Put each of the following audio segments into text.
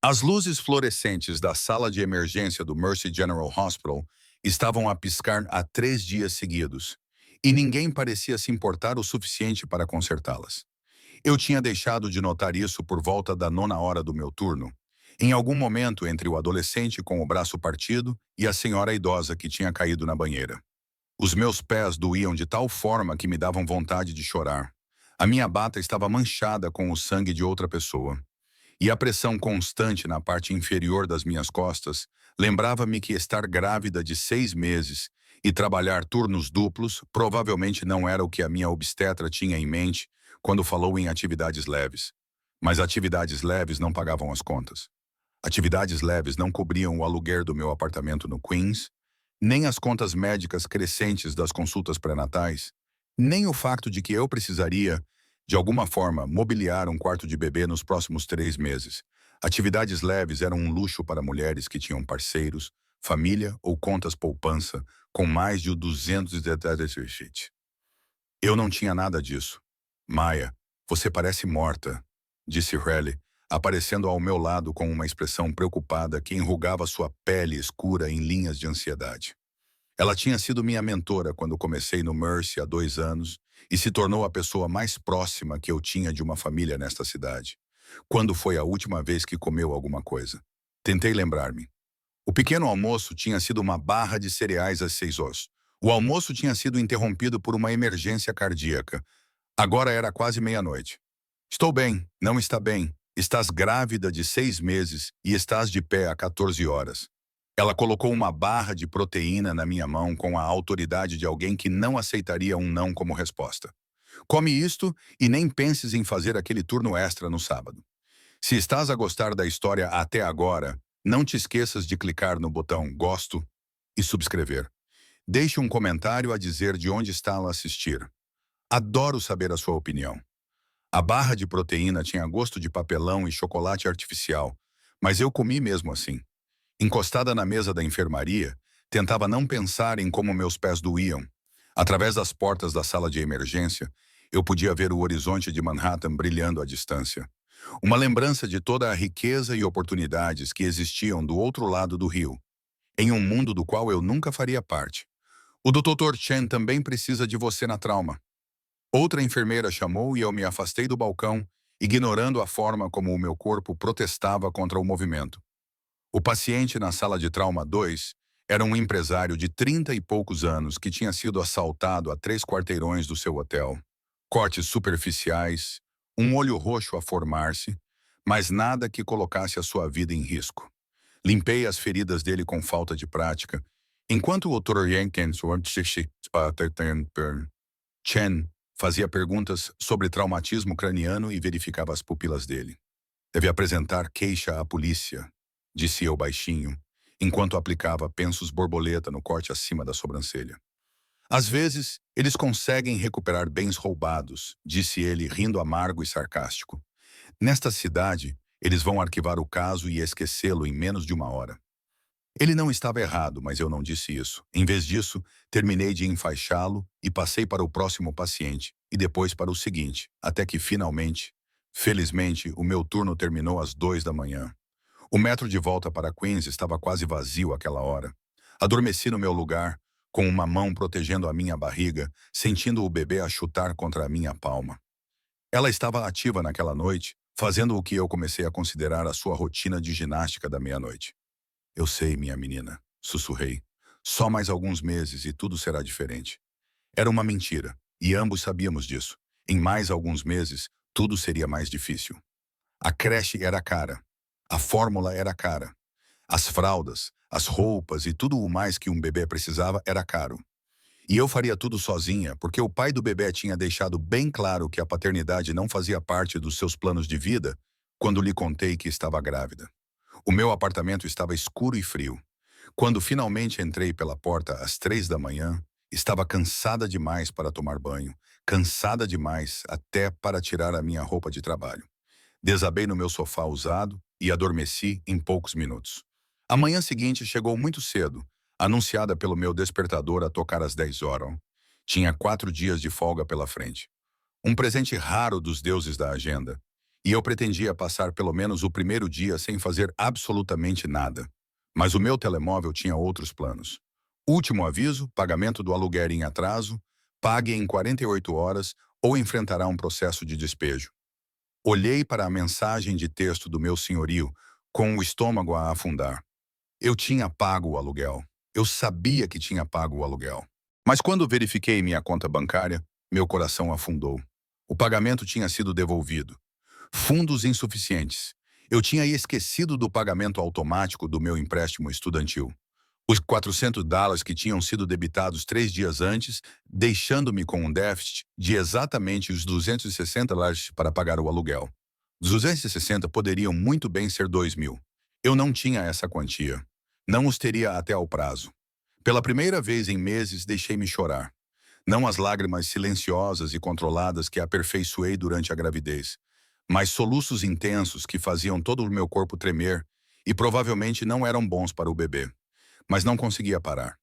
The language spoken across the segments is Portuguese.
As luzes fluorescentes da sala de emergência do Mercy General Hospital estavam a piscar há 3 dias seguidos, e ninguém parecia se importar o suficiente para consertá-las. Eu tinha deixado de notar isso por volta da 9ª hora do meu turno, em algum momento entre o adolescente com o braço partido e a senhora idosa que tinha caído na banheira. Os meus pés doíam de tal forma que me davam vontade de chorar. A minha bata estava manchada com o sangue de outra pessoa. E a pressão constante na parte inferior das minhas costas lembrava-me que estar grávida de 6 meses e trabalhar turnos duplos provavelmente não era o que a minha obstetra tinha em mente quando falou em atividades leves. Mas atividades leves não pagavam as contas. Atividades leves não cobriam o aluguer do meu apartamento no Queens, nem as contas médicas crescentes das consultas pré-natais, nem o facto de que eu precisaria, de alguma forma, mobiliar um quarto de bebê nos próximos 3 meses. Atividades leves eram um luxo para mulheres que tinham parceiros, família ou contas poupança com mais de 200 detalhes. Eu não tinha nada disso. Maya, você parece morta, disse Riley, aparecendo ao meu lado com uma expressão preocupada que enrugava sua pele escura em linhas de ansiedade. Ela tinha sido minha mentora quando comecei no Mercy há 2 anos e se tornou a pessoa mais próxima que eu tinha de uma família nesta cidade. Quando foi a última vez que comeu alguma coisa? Tentei lembrar-me. O pequeno almoço tinha sido uma barra de cereais às 6 horas. O almoço tinha sido interrompido por uma emergência cardíaca. Agora era quase meia-noite. Estou bem, não está bem. Estás grávida de 6 meses e estás de pé há 14 horas. Ela colocou uma barra de proteína na minha mão com a autoridade de alguém que não aceitaria um não como resposta. Come isto e nem penses em fazer aquele turno extra no sábado. Se estás a gostar da história até agora, não te esqueças de clicar no botão gosto e subscrever. Deixe um comentário a dizer de onde está a assistir. Adoro saber a sua opinião. A barra de proteína tinha gosto de papelão e chocolate artificial, mas eu comi mesmo assim. Encostada na mesa da enfermaria, tentava não pensar em como meus pés doíam. Através das portas da sala de emergência, eu podia ver o horizonte de Manhattan brilhando à distância. Uma lembrança de toda a riqueza e oportunidades que existiam do outro lado do rio, em um mundo do qual eu nunca faria parte. O Dr. Chen também precisa de você na trauma. Outra enfermeira chamou e eu me afastei do balcão, ignorando a forma como o meu corpo protestava contra o movimento. O paciente na sala de trauma 2 era um empresário de 30 e poucos anos que tinha sido assaltado a 3 quarteirões do seu hotel. Cortes superficiais, um olho roxo a formar-se, mas nada que colocasse a sua vida em risco. Limpei as feridas dele com falta de prática, enquanto o Dr. Chen fazia perguntas sobre traumatismo craniano e verificava as pupilas dele. Deve apresentar queixa à polícia, disse eu baixinho, enquanto aplicava pensos borboleta no corte acima da sobrancelha. Às vezes, eles conseguem recuperar bens roubados, disse ele, rindo amargo e sarcástico. Nesta cidade, eles vão arquivar o caso e esquecê-lo em menos de 1 hora. Ele não estava errado, mas eu não disse isso. Em vez disso, terminei de enfaixá-lo e passei para o próximo paciente, e depois para o seguinte, até que finalmente, felizmente, o meu turno terminou às 2 da manhã. O metro de volta para Queens estava quase vazio àquela hora. Adormeci no meu lugar, com uma mão protegendo a minha barriga, sentindo o bebê a chutar contra a minha palma. Ela estava ativa naquela noite, fazendo o que eu comecei a considerar a sua rotina de ginástica da meia-noite. Eu sei, minha menina, sussurrei. Só mais alguns meses e tudo será diferente. Era uma mentira, e ambos sabíamos disso. Em mais alguns meses, tudo seria mais difícil. A creche era cara. A fórmula era cara. As fraldas, as roupas e tudo o mais que um bebê precisava era caro. E eu faria tudo sozinha, porque o pai do bebê tinha deixado bem claro que a paternidade não fazia parte dos seus planos de vida quando lhe contei que estava grávida. O meu apartamento estava escuro e frio. Quando finalmente entrei pela porta às 3 da manhã, estava cansada demais para tomar banho, cansada demais até para tirar a minha roupa de trabalho. Desabei no meu sofá usado e adormeci em poucos minutos. A manhã seguinte chegou muito cedo, anunciada pelo meu despertador a tocar às 10 horas. Tinha 4 dias de folga pela frente. Um presente raro dos deuses da agenda. e eu pretendia passar pelo menos o primeiro dia sem fazer absolutamente nada. Mas o meu telemóvel tinha outros planos. Último aviso, pagamento do aluguer em atraso, pague em 48 horas ou enfrentará um processo de despejo. Olhei para a mensagem de texto do meu senhorio com o estômago a afundar. Eu tinha pago o aluguel. Eu sabia que tinha pago o aluguel. Mas quando verifiquei minha conta bancária, meu coração afundou. O pagamento tinha sido devolvido. Fundos insuficientes. Eu tinha esquecido do pagamento automático do meu empréstimo estudantil. Os US$ 400 que tinham sido debitados 3 dias antes, deixando-me com um déficit de exatamente os US$ 260 para pagar o aluguel. Os 260 poderiam muito bem ser 2.000. Eu não tinha essa quantia. Não os teria até ao prazo. Pela primeira vez em meses, deixei-me chorar. Não as lágrimas silenciosas e controladas que aperfeiçoei durante a gravidez, mas soluços intensos que faziam todo o meu corpo tremer e provavelmente não eram bons para o bebê. Mas não conseguia parar.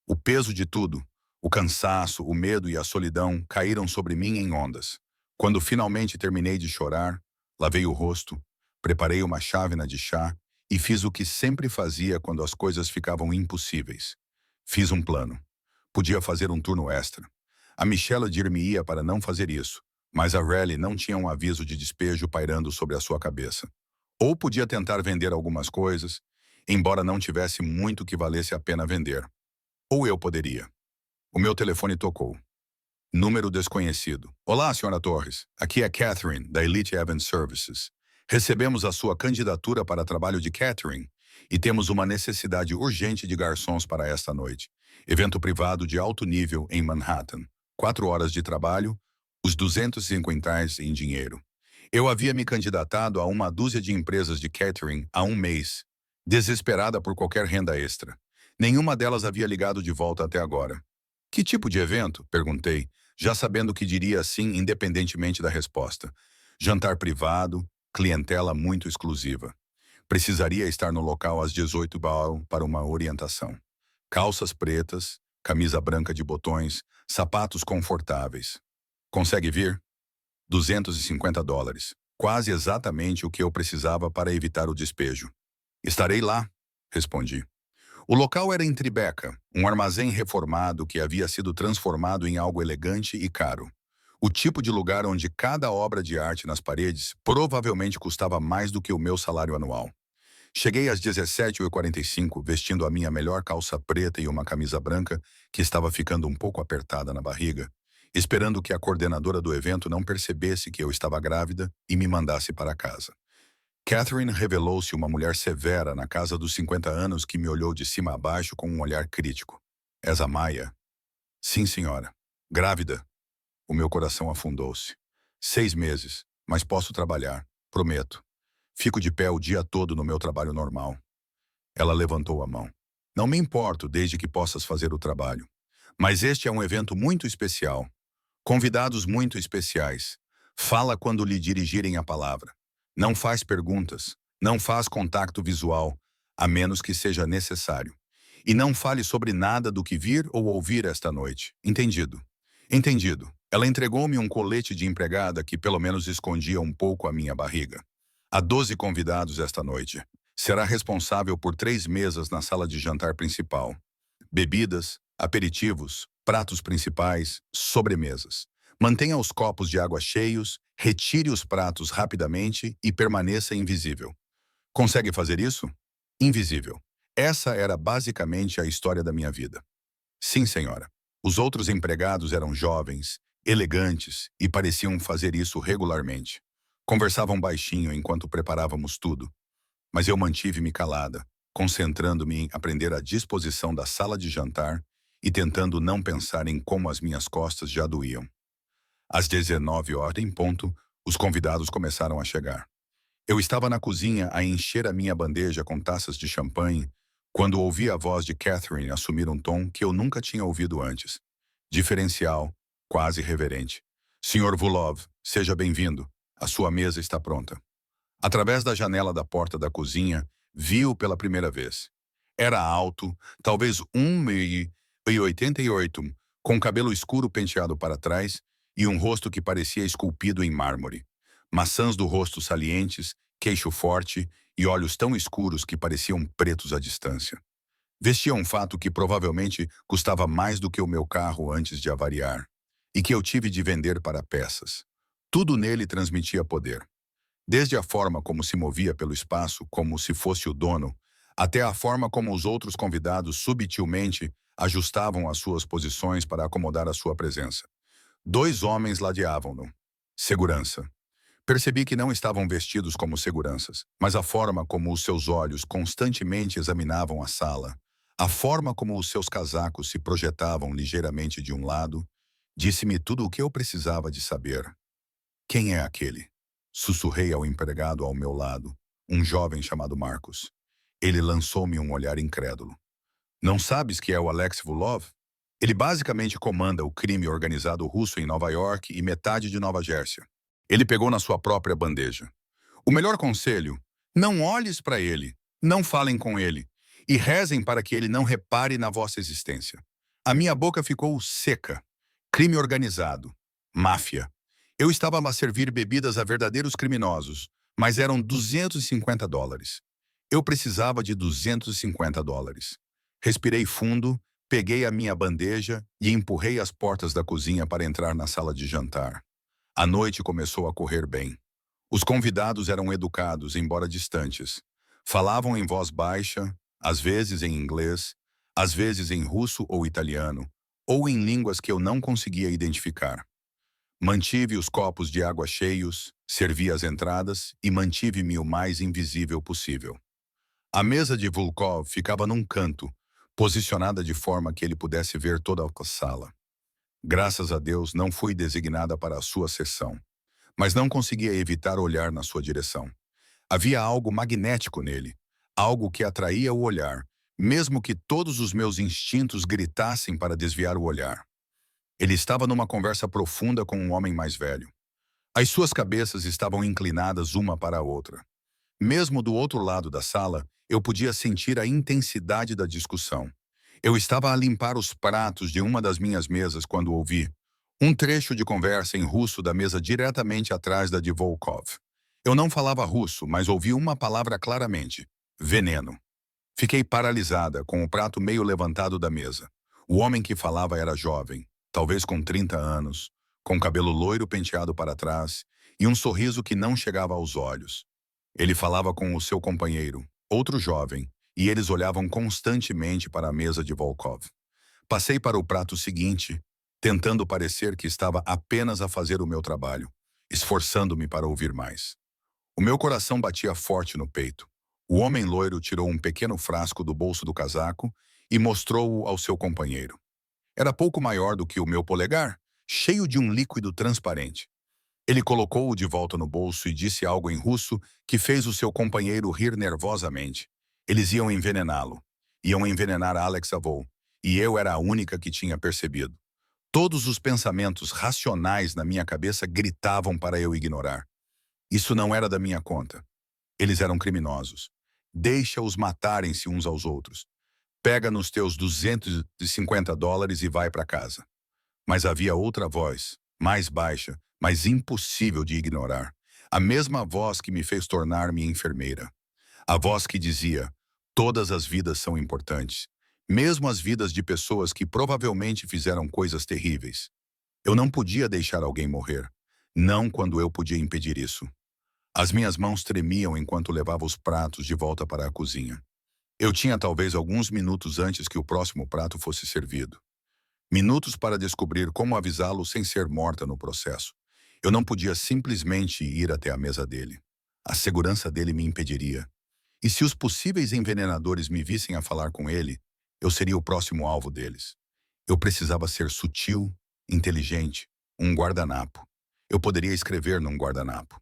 O peso de tudo, o cansaço, o medo e a solidão caíram sobre mim em ondas. Quando finalmente terminei de chorar, lavei o rosto, preparei uma chávena de chá e fiz o que sempre fazia quando as coisas ficavam impossíveis. Fiz um plano. Podia fazer um turno extra. A Michelle dir-me-ia para não fazer isso, mas a Raleigh não tinha um aviso de despejo pairando sobre a sua cabeça. Ou podia tentar vender algumas coisas, embora não tivesse muito que valesse a pena vender. Ou eu poderia. O meu telefone tocou. Número desconhecido. Olá, senhora Torres. Aqui é Catherine, da Elite Event Services. Recebemos a sua candidatura para trabalho de catering e temos uma necessidade urgente de garçons para esta noite. Evento privado de alto nível em Manhattan. 4 horas de trabalho, os 250 em dinheiro. Eu havia me candidatado a uma dúzia de empresas de catering há um mês, desesperada por qualquer renda extra. Nenhuma delas havia ligado de volta até agora. Que tipo de evento? Perguntei, já sabendo que diria sim independentemente da resposta. Jantar privado, clientela muito exclusiva. Precisaria estar no local às 18 para uma orientação. Calças pretas, camisa branca de botões, sapatos confortáveis. Consegue vir? US$ 250. Quase exatamente o que eu precisava para evitar o despejo. Estarei lá, respondi. O local era em Tribeca, um armazém reformado que havia sido transformado em algo elegante e caro. O tipo de lugar onde cada obra de arte nas paredes provavelmente custava mais do que o meu salário anual. Cheguei às 17h45 vestindo a minha melhor calça preta e uma camisa branca que estava ficando um pouco apertada na barriga, esperando que a coordenadora do evento não percebesse que eu estava grávida e me mandasse para casa. Catherine revelou-se uma mulher severa na casa dos 50 anos que me olhou de cima a baixo com um olhar crítico. És a Maia? Sim, senhora. Grávida? O meu coração afundou-se. 6 meses, mas posso trabalhar, prometo. Fico de pé o dia todo no meu trabalho normal. Ela levantou a mão. Não me importo desde que possas fazer o trabalho. Mas este é um evento muito especial. Convidados muito especiais. Fala quando lhe dirigirem a palavra. Não faz perguntas. Não faz contato visual, a menos que seja necessário. E não fale sobre nada do que vir ou ouvir esta noite. Entendido? Entendido. Ela entregou-me um colete de empregada que pelo menos escondia um pouco a minha barriga. Há 12 convidados esta noite. Será responsável por 3 mesas na sala de jantar principal. Bebidas, aperitivos, pratos principais, sobremesas. Mantenha os copos de água cheios, retire os pratos rapidamente e permaneça invisível. Consegue fazer isso? Invisível. Essa era basicamente a história da minha vida. Sim, senhora. Os outros empregados eram jovens, elegantes e pareciam fazer isso regularmente. Conversavam baixinho enquanto preparávamos tudo, mas eu mantive-me calada, concentrando-me em aprender a disposição da sala de jantar e tentando não pensar em como as minhas costas já doíam. Às 19 horas em ponto, os convidados começaram a chegar. Eu estava na cozinha a encher a minha bandeja com taças de champanhe quando ouvi a voz de Catherine assumir um tom que eu nunca tinha ouvido antes. Diferencial, quase reverente. Senhor Vulov, seja bem-vindo. A sua mesa está pronta. Através da janela da porta da cozinha, vi-o pela primeira vez. Era alto, talvez 1,88 m, com cabelo escuro penteado para trás e um rosto que parecia esculpido em mármore. Maçãs do rosto salientes, queixo forte e olhos tão escuros que pareciam pretos à distância. Vestia um fato que provavelmente custava mais do que o meu carro antes de avariar, e que eu tive de vender para peças. Tudo nele transmitia poder. Desde a forma como se movia pelo espaço, como se fosse o dono, até a forma como os outros convidados subtilmente ajustavam as suas posições para acomodar a sua presença. Dois homens ladeavam-no. Segurança. Percebi que não estavam vestidos como seguranças, mas a forma como os seus olhos constantemente examinavam a sala, a forma como os seus casacos se projetavam ligeiramente de um lado, disse-me tudo o que eu precisava de saber. Quem é aquele? Sussurrei ao empregado ao meu lado, um jovem chamado Marcos. Ele lançou-me um olhar incrédulo. Não sabes que é o Alex Vulov? Ele basicamente comanda o crime organizado russo em Nova York e metade de Nova Jersey. Ele pegou na sua própria bandeja. O melhor conselho: não olhes para ele, não falem com ele, e rezem para que ele não repare na vossa existência. A minha boca ficou seca. Crime organizado. Máfia. Eu estava a servir bebidas a verdadeiros criminosos, mas eram $250. Eu precisava de $250. Respirei fundo, peguei a minha bandeja e empurrei as portas da cozinha para entrar na sala de jantar. A noite começou a correr bem. Os convidados eram educados, embora distantes. Falavam em voz baixa, às vezes em inglês, às vezes em russo ou italiano, ou em línguas que eu não conseguia identificar. Mantive os copos de água cheios, servi as entradas e mantive-me o mais invisível possível. A mesa de Volkov ficava num canto, posicionada de forma que ele pudesse ver toda a sala. Graças a Deus não fui designada para a sua sessão, mas não conseguia evitar olhar na sua direção. Havia algo magnético nele, algo que atraía o olhar, mesmo que todos os meus instintos gritassem para desviar o olhar. Ele estava numa conversa profunda com um homem mais velho. As suas cabeças estavam inclinadas uma para a outra. Mesmo do outro lado da sala, eu podia sentir a intensidade da discussão. Eu estava a limpar os pratos de uma das minhas mesas quando ouvi um trecho de conversa em russo da mesa diretamente atrás da de Volkov. Eu não falava russo, mas ouvi uma palavra claramente: veneno. Fiquei paralisada, com o prato meio levantado da mesa. O homem que falava era jovem, talvez com 30 anos, com cabelo loiro penteado para trás e um sorriso que não chegava aos olhos. Ele falava com o seu companheiro, outro jovem, e eles olhavam constantemente para a mesa de Volkov. Passei para o prato seguinte, tentando parecer que estava apenas a fazer o meu trabalho, esforçando-me para ouvir mais. O meu coração batia forte no peito. O homem loiro tirou um pequeno frasco do bolso do casaco e mostrou-o ao seu companheiro. Era pouco maior do que o meu polegar, cheio de um líquido transparente. Ele colocou-o de volta no bolso e disse algo em russo que fez o seu companheiro rir nervosamente. Eles iam envenená-lo. Iam envenenar Alex Avou, e eu era a única que tinha percebido. Todos os pensamentos racionais na minha cabeça gritavam para eu ignorar. Isso não era da minha conta. Eles eram criminosos. Deixa-os matarem-se uns aos outros. Pega nos teus $250 e vai para casa. Mas havia outra voz, mais baixa, mas impossível de ignorar. A mesma voz que me fez tornar-me enfermeira. A voz que dizia: todas as vidas são importantes, mesmo as vidas de pessoas que provavelmente fizeram coisas terríveis. Eu não podia deixar alguém morrer, não quando eu podia impedir isso. As minhas mãos tremiam enquanto levava os pratos de volta para a cozinha. Eu tinha talvez alguns minutos antes que o próximo prato fosse servido. Minutos para descobrir como avisá-lo sem ser morta no processo. Eu não podia simplesmente ir até a mesa dele. A segurança dele me impediria. E se os possíveis envenenadores me vissem a falar com ele, eu seria o próximo alvo deles. Eu precisava ser sutil, inteligente, um guardanapo. Eu poderia escrever num guardanapo.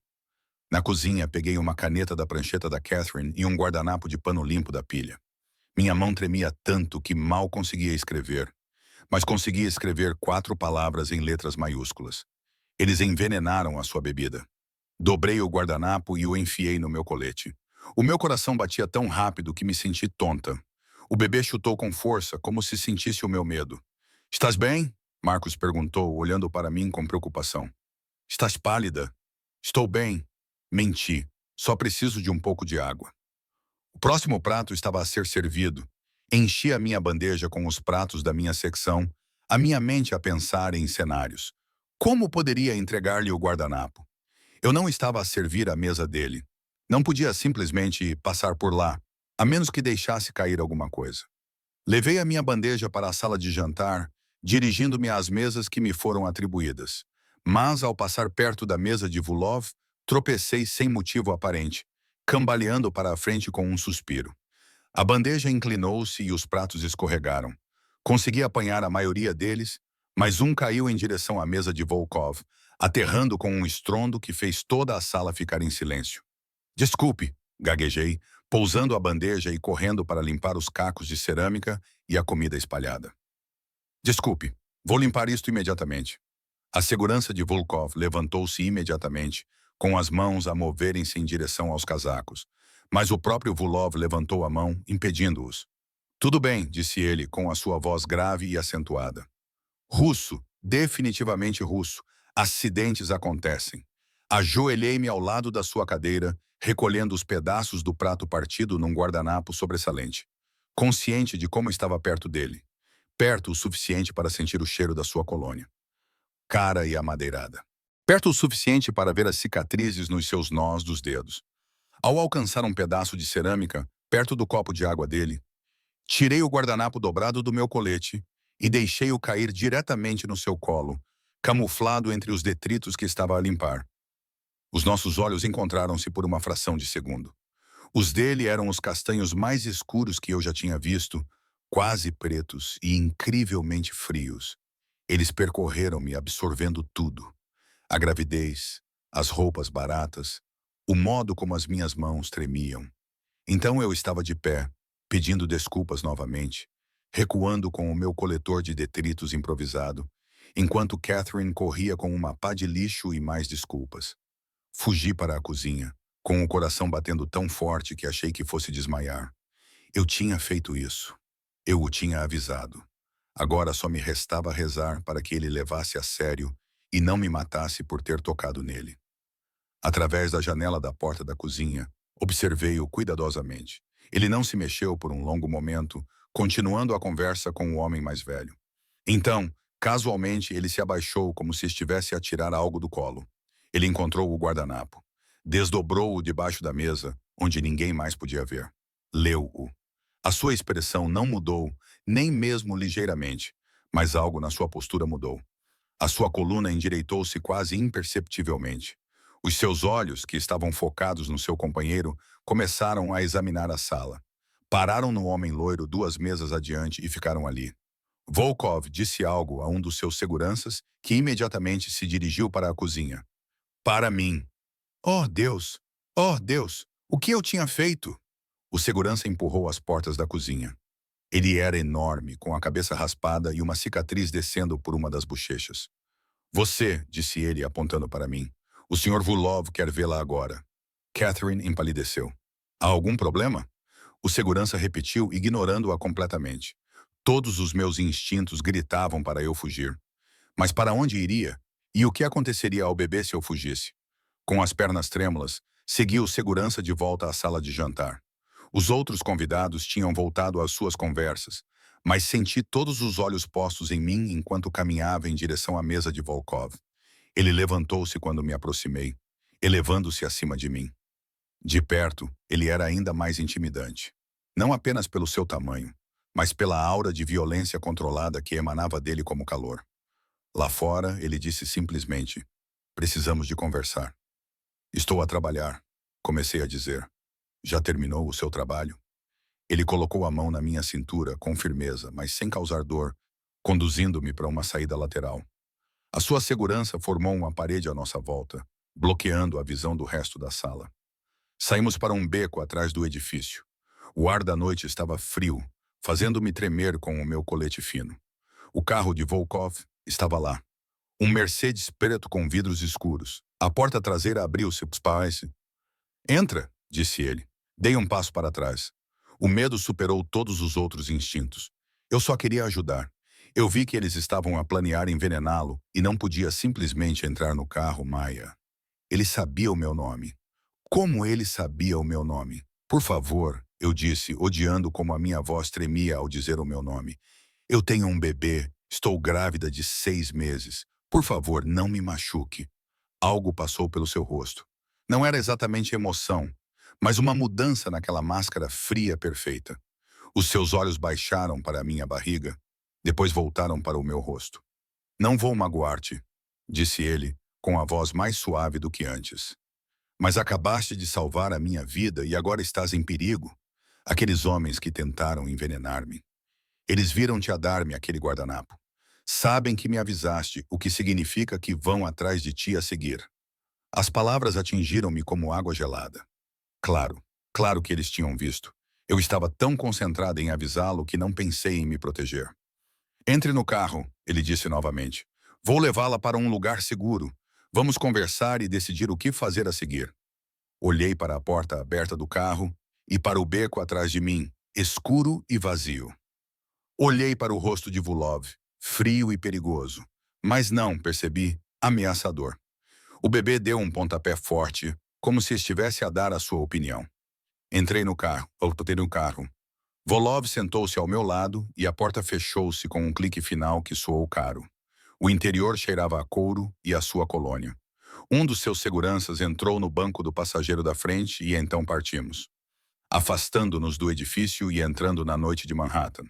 Na cozinha, peguei uma caneta da prancheta da Catherine e um guardanapo de pano limpo da pilha. Minha mão tremia tanto que mal conseguia escrever, mas conseguia escrever 4 palavras em letras maiúsculas. Eles envenenaram a sua bebida. Dobrei o guardanapo e o enfiei no meu colete. O meu coração batia tão rápido que me senti tonta. O bebê chutou com força, como se sentisse o meu medo. "Estás bem?" Marcos perguntou, olhando para mim com preocupação. "Estás pálida." Estou bem. Menti. Só preciso de um pouco de água. O próximo prato estava a ser servido. Enchi a minha bandeja com os pratos da minha secção, a minha mente a pensar em cenários. Como poderia entregar-lhe o guardanapo? Eu não estava a servir à mesa dele. Não podia simplesmente passar por lá, a menos que deixasse cair alguma coisa. Levei a minha bandeja para a sala de jantar, dirigindo-me às mesas que me foram atribuídas. Mas, ao passar perto da mesa de Vulov, tropecei sem motivo aparente, cambaleando para a frente com um suspiro. A bandeja inclinou-se e os pratos escorregaram. Consegui apanhar a maioria deles, mas um caiu em direção à mesa de Volkov, aterrando com um estrondo que fez toda a sala ficar em silêncio. Desculpe, gaguejei, pousando a bandeja e correndo para limpar os cacos de cerâmica e a comida espalhada. Desculpe, vou limpar isto imediatamente. A segurança de Volkov levantou-se imediatamente, com as mãos a moverem-se em direção aos casacos. Mas o próprio Vulov levantou a mão, impedindo-os. Tudo bem, disse ele, com a sua voz grave e acentuada. Russo, definitivamente russo. Acidentes acontecem. Ajoelhei-me ao lado da sua cadeira, recolhendo os pedaços do prato partido num guardanapo sobressalente, consciente de como estava perto dele. Perto o suficiente para sentir o cheiro da sua colônia. Cara e amadeirada. Perto o suficiente para ver as cicatrizes nos seus nós dos dedos. Ao alcançar um pedaço de cerâmica, perto do copo de água dele, tirei o guardanapo dobrado do meu colete e deixei-o cair diretamente no seu colo, camuflado entre os detritos que estava a limpar. Os nossos olhos encontraram-se por uma fração de segundo. Os dele eram os castanhos mais escuros que eu já tinha visto, quase pretos e incrivelmente frios. Eles percorreram-me, absorvendo tudo. A gravidez, as roupas baratas, o modo como as minhas mãos tremiam. Então eu estava de pé, pedindo desculpas novamente, recuando com o meu coletor de detritos improvisado, enquanto Catherine corria com uma pá de lixo e mais desculpas. Fugi para a cozinha, com o coração batendo tão forte que achei que fosse desmaiar. Eu tinha feito isso. Eu o tinha avisado. Agora só me restava rezar para que ele levasse a sério e não me matasse por ter tocado nele. Através da janela da porta da cozinha, observei-o cuidadosamente. Ele não se mexeu por um longo momento, continuando a conversa com o homem mais velho. Então, casualmente, ele se abaixou como se estivesse a tirar algo do colo. Ele encontrou o guardanapo. Desdobrou-o debaixo da mesa, onde ninguém mais podia ver. Leu-o. A sua expressão não mudou, nem mesmo ligeiramente, mas algo na sua postura mudou. A sua coluna endireitou-se quase imperceptivelmente. Os seus olhos, que estavam focados no seu companheiro, começaram a examinar a sala. Pararam no homem loiro 2 mesas adiante e ficaram ali. Volkov disse algo a um dos seus seguranças, que imediatamente se dirigiu para a cozinha. Para mim. Oh, Deus! Oh, Deus! O que eu tinha feito? O segurança empurrou as portas da cozinha. Ele era enorme, com a cabeça raspada e uma cicatriz descendo por uma das bochechas. Você, disse ele, apontando para mim. O Sr. Vulov quer vê-la agora. Catherine empalideceu. Há algum problema? O segurança repetiu, ignorando-a completamente. Todos os meus instintos gritavam para eu fugir. Mas para onde iria? E o que aconteceria ao bebê se eu fugisse? Com as pernas trêmulas, segui o segurança de volta à sala de jantar. Os outros convidados tinham voltado às suas conversas, mas senti todos os olhos postos em mim enquanto caminhava em direção à mesa de Volkov. Ele levantou-se quando me aproximei, elevando-se acima de mim. De perto, ele era ainda mais intimidante. Não apenas pelo seu tamanho, mas pela aura de violência controlada que emanava dele como calor. Lá fora, ele disse simplesmente, precisamos de conversar. Estou a trabalhar, comecei a dizer. Já terminou o seu trabalho? Ele colocou a mão na minha cintura com firmeza, mas sem causar dor, conduzindo-me para uma saída lateral. A sua segurança formou uma parede à nossa volta, bloqueando a visão do resto da sala. Saímos para um beco atrás do edifício. O ar da noite estava frio, fazendo-me tremer com o meu colete fino. O carro de Volkov estava lá. Um Mercedes preto com vidros escuros. A porta traseira abriu-se. Entra, disse ele. Dei um passo para trás. O medo superou todos os outros instintos. Eu só queria ajudar. Eu vi que eles estavam a planear envenená-lo e não podia simplesmente entrar no carro, Maia. Ele sabia o meu nome. Como ele sabia o meu nome? Por favor, eu disse, odiando como a minha voz tremia ao dizer o meu nome. Eu tenho um bebê, estou grávida de 6 meses. Por favor, não me machuque. Algo passou pelo seu rosto. Não era exatamente emoção, mas uma mudança naquela máscara fria perfeita. Os seus olhos baixaram para a minha barriga, depois voltaram para o meu rosto. Não vou magoar-te, disse ele, com a voz mais suave do que antes. Mas acabaste de salvar a minha vida e agora estás em perigo. Aqueles homens que tentaram envenenar-me. Eles viram-te a dar-me aquele guardanapo. Sabem que me avisaste, o que significa que vão atrás de ti a seguir. As palavras atingiram-me como água gelada. Claro, claro que eles tinham visto. Eu estava tão concentrada em avisá-lo que não pensei em me proteger. Entre no carro, ele disse novamente. Vou levá-la para um lugar seguro. Vamos conversar e decidir o que fazer a seguir. Olhei para a porta aberta do carro e para o beco atrás de mim, escuro e vazio. Olhei para o rosto de Vulov, frio e perigoso, mas não, percebi, ameaçador. O bebê deu um pontapé forte, como se estivesse a dar a sua opinião. Entrei no carro, voltei no carro. Volov sentou-se ao meu lado e a porta fechou-se com um clique final que soou caro. O interior cheirava a couro e a sua colônia. Um dos seus seguranças entrou no banco do passageiro da frente e então partimos, afastando-nos do edifício e entrando na noite de Manhattan.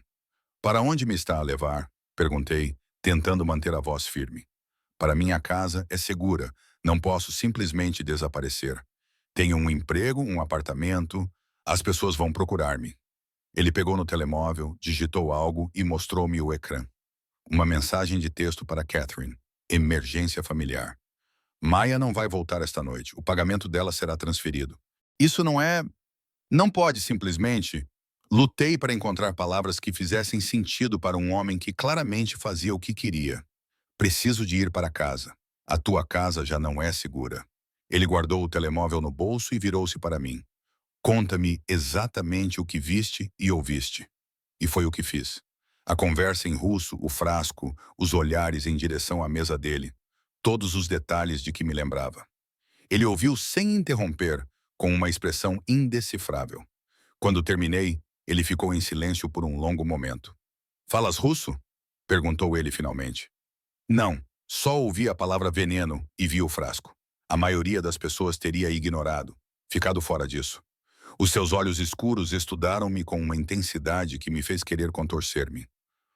Para onde me está a levar? Perguntei, tentando manter a voz firme. Para minha casa é segura, não posso simplesmente desaparecer. Tenho um emprego, um apartamento, as pessoas vão procurar-me. Ele pegou no telemóvel, digitou algo e mostrou-me o ecrã. Uma mensagem de texto para Catherine. Emergência familiar. Maya não vai voltar esta noite. O pagamento dela será transferido. Isso não é... Não pode simplesmente... Lutei para encontrar palavras que fizessem sentido para um homem que claramente fazia o que queria. Preciso de ir para casa. A tua casa já não é segura. Ele guardou o telemóvel no bolso e virou-se para mim. Conta-me exatamente o que viste e ouviste. E foi o que fiz. A conversa em russo, o frasco, os olhares em direção à mesa dele. Todos os detalhes de que me lembrava. Ele ouviu sem interromper, com uma expressão indecifrável. Quando terminei, ele ficou em silêncio por um longo momento. Falas russo? Perguntou ele finalmente. Não, só ouvi a palavra veneno e vi o frasco. A maioria das pessoas teria ignorado, ficado fora disso. Os seus olhos escuros estudaram-me com uma intensidade que me fez querer contorcer-me.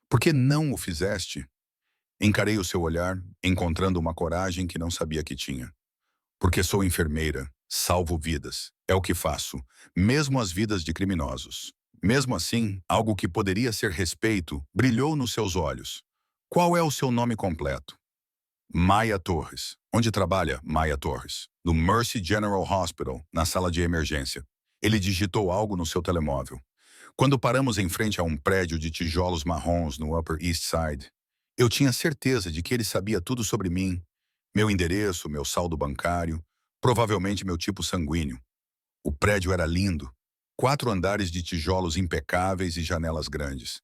Por que não o fizeste? Encarei o seu olhar, encontrando uma coragem que não sabia que tinha. Porque sou enfermeira, salvo vidas. É o que faço, mesmo as vidas de criminosos. Mesmo assim, algo que poderia ser respeito brilhou nos seus olhos. Qual é o seu nome completo? Maya Torres. Onde trabalha Maya Torres? No Mercy General Hospital, na sala de emergência. Ele digitou algo no seu telemóvel. Quando paramos em frente a um prédio de tijolos marrons no Upper East Side, eu tinha certeza de que ele sabia tudo sobre mim, meu endereço, meu saldo bancário, provavelmente meu tipo sanguíneo. O prédio era lindo. 4 andares de tijolos impecáveis e janelas grandes.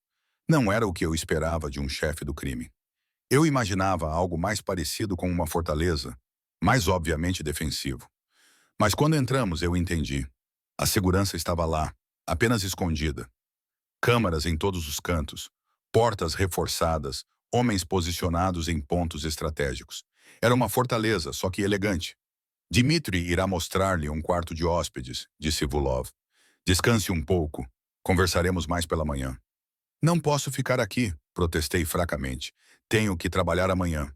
Não era o que eu esperava de um chefe do crime. Eu imaginava algo mais parecido com uma fortaleza, mais obviamente defensivo. Mas quando entramos, eu entendi. A segurança estava lá, apenas escondida. Câmaras em todos os cantos, portas reforçadas, homens posicionados em pontos estratégicos. Era uma fortaleza, só que elegante. Dmitri irá mostrar-lhe um quarto de hóspedes, disse Vulov. Descanse um pouco. Conversaremos mais pela manhã. Não posso ficar aqui, protestei fracamente. Tenho que trabalhar amanhã.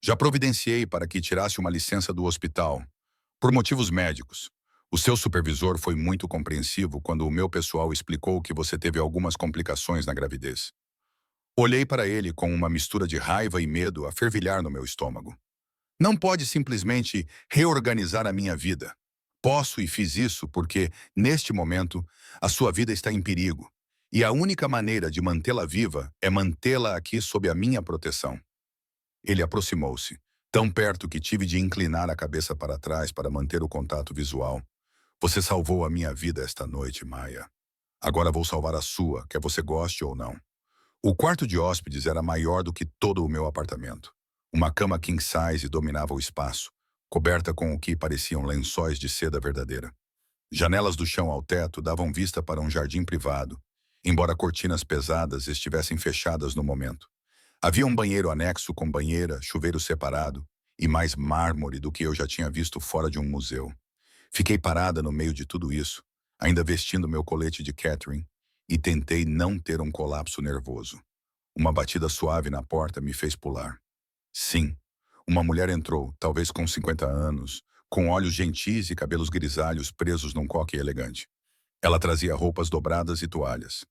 Já providenciei para que tirasse uma licença do hospital. Por motivos médicos. O seu supervisor foi muito compreensivo quando o meu pessoal explicou que você teve algumas complicações na gravidez. Olhei para ele com uma mistura de raiva e medo a fervilhar no meu estômago. Não pode simplesmente reorganizar a minha vida. Posso e fiz isso porque, neste momento, a sua vida está em perigo. E a única maneira de mantê-la viva é mantê-la aqui sob a minha proteção. Ele aproximou-se, tão perto que tive de inclinar a cabeça para trás para manter o contato visual. Você salvou a minha vida esta noite, Maya. Agora vou salvar a sua, quer você goste ou não. O quarto de hóspedes era maior do que todo o meu apartamento. Uma cama king size dominava o espaço, coberta com o que pareciam lençóis de seda verdadeira. Janelas do chão ao teto davam vista para um jardim privado, embora cortinas pesadas estivessem fechadas no momento. Havia um banheiro anexo com banheira, chuveiro separado e mais mármore do que eu já tinha visto fora de um museu. Fiquei parada no meio de tudo isso, ainda vestindo meu colete de Catherine, e tentei não ter um colapso nervoso. Uma batida suave na porta me fez pular. Sim, uma mulher entrou, talvez com 50 anos, com olhos gentis e cabelos grisalhos presos num coque elegante. Ela trazia roupas dobradas e toalhas.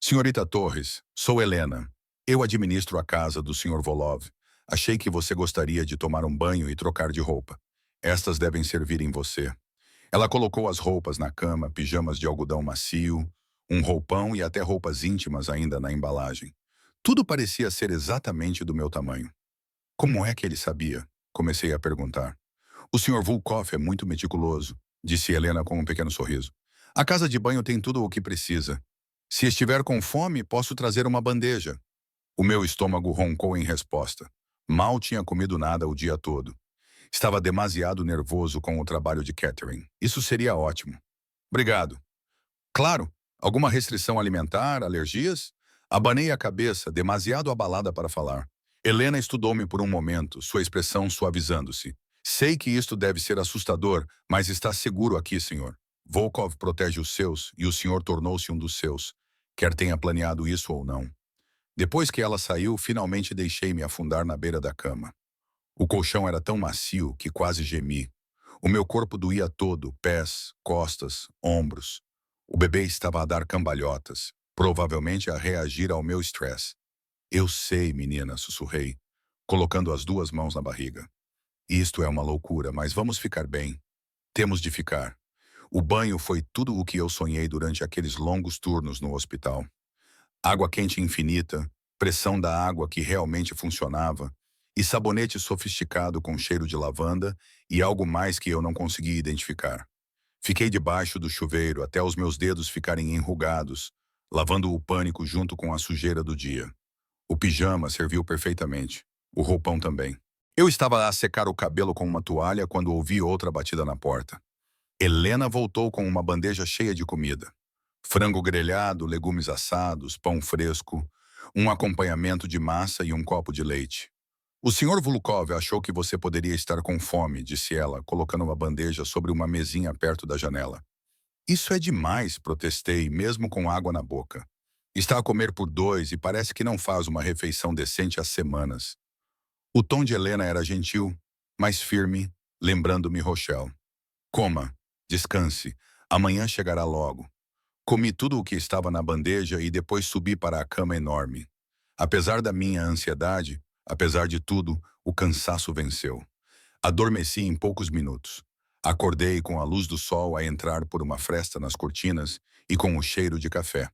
Senhorita Torres, sou Helena. Eu administro a casa do Sr. Volov. Achei que você gostaria de tomar um banho e trocar de roupa. Estas devem servir em você. Ela colocou as roupas na cama, pijamas de algodão macio, um roupão e até roupas íntimas ainda na embalagem. Tudo parecia ser exatamente do meu tamanho. Como é que ele sabia? Comecei a perguntar. O Sr. Volkov é muito meticuloso, disse Helena com um pequeno sorriso. A casa de banho tem tudo o que precisa. Se estiver com fome, posso trazer uma bandeja. O meu estômago roncou em resposta. Mal tinha comido nada o dia todo. Estava demasiado nervoso com o trabalho de Catherine. Isso seria ótimo. Obrigado. Claro, alguma restrição alimentar, alergias? Abanei a cabeça, demasiado abalada para falar. Helena estudou-me por um momento, sua expressão suavizando-se. Sei que isto deve ser assustador, mas está seguro aqui, senhor. Volkov protege os seus e o senhor tornou-se um dos seus, quer tenha planeado isso ou não. Depois que ela saiu, finalmente deixei-me afundar na beira da cama. O colchão era tão macio que quase gemi. O meu corpo doía todo, pés, costas, ombros. O bebê estava a dar cambalhotas, provavelmente a reagir ao meu estresse. Eu sei, menina, sussurrei, colocando as duas mãos na barriga. Isto é uma loucura, mas vamos ficar bem. Temos de ficar. O banho foi tudo o que eu sonhei durante aqueles longos turnos no hospital. Água quente infinita, pressão da água que realmente funcionava, e sabonete sofisticado com cheiro de lavanda e algo mais que eu não conseguia identificar. Fiquei debaixo do chuveiro até os meus dedos ficarem enrugados, lavando o pânico junto com a sujeira do dia. O pijama serviu perfeitamente. O roupão também. Eu estava a secar o cabelo com uma toalha quando ouvi outra batida na porta. Helena voltou com uma bandeja cheia de comida. Frango grelhado, legumes assados, pão fresco, um acompanhamento de massa e um copo de leite. O Sr. Volkov achou que você poderia estar com fome, disse ela, colocando uma bandeja sobre uma mesinha perto da janela. Isso é demais, protestei, mesmo com água na boca. Está a comer por dois e parece que não faz uma refeição decente há semanas. O tom de Helena era gentil, mas firme, lembrando-me Rochelle. Coma, descanse, amanhã chegará logo. Comi tudo o que estava na bandeja e depois subi para a cama enorme. Apesar da minha ansiedade, apesar de tudo, o cansaço venceu. Adormeci em poucos minutos. Acordei com a luz do sol a entrar por uma fresta nas cortinas e com o cheiro de café.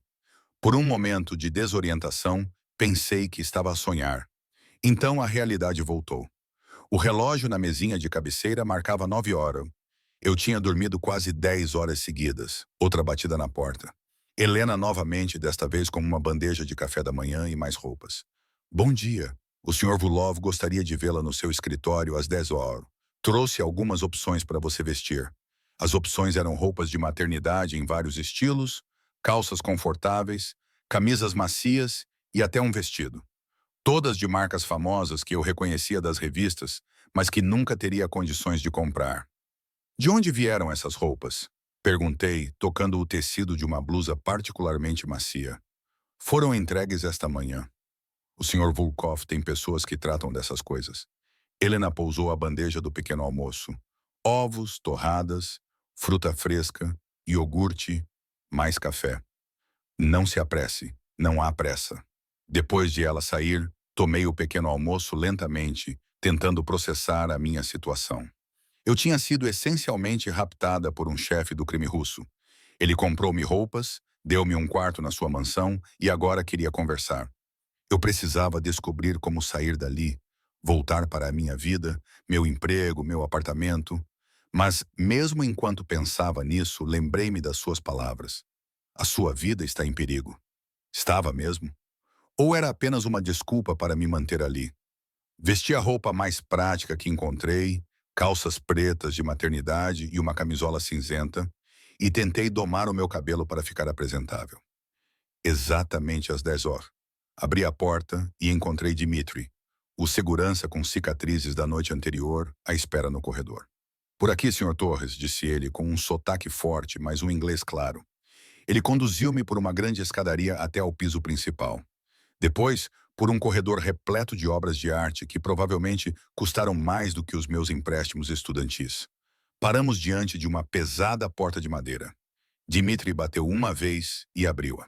Por um momento de desorientação, pensei que estava a sonhar. Então a realidade voltou. O relógio na mesinha de cabeceira marcava 9 horas. Eu tinha dormido quase 10 horas seguidas. Outra batida na porta. Helena novamente, desta vez com uma bandeja de café da manhã e mais roupas. Bom dia. O Sr. Vulov gostaria de vê-la no seu escritório às 10 horas. Trouxe algumas opções para você vestir. As opções eram roupas de maternidade em vários estilos, calças confortáveis, camisas macias e até um vestido. Todas de marcas famosas que eu reconhecia das revistas, mas que nunca teria condições de comprar. De onde vieram essas roupas? Perguntei, tocando o tecido de uma blusa particularmente macia. Foram entregues esta manhã. O Sr. Volkov tem pessoas que tratam dessas coisas. Helena pousou a bandeja do pequeno almoço. Ovos, torradas, fruta fresca, iogurte, mais café. Não se apresse, não há pressa. Depois de ela sair, tomei o pequeno almoço lentamente, tentando processar a minha situação. Eu tinha sido essencialmente raptada por um chefe do crime russo. Ele comprou-me roupas, deu-me um quarto na sua mansão e agora queria conversar. Eu precisava descobrir como sair dali, voltar para a minha vida, meu emprego, meu apartamento. Mas, mesmo enquanto pensava nisso, lembrei-me das suas palavras. A sua vida está em perigo. Estava mesmo? Ou era apenas uma desculpa para me manter ali? Vesti a roupa mais prática que encontrei, calças pretas de maternidade e uma camisola cinzenta, e tentei domar o meu cabelo para ficar apresentável. Exatamente às 10 horas. Abri a porta e encontrei Dmitri, o segurança com cicatrizes da noite anterior, à espera no corredor. Por aqui, Sr. Torres, disse ele, com um sotaque forte, mas um inglês claro. Ele conduziu-me por uma grande escadaria até ao piso principal. Depois, por um corredor repleto de obras de arte que provavelmente custaram mais do que os meus empréstimos estudantis. Paramos diante de uma pesada porta de madeira. Dmitri bateu uma vez e abriu-a.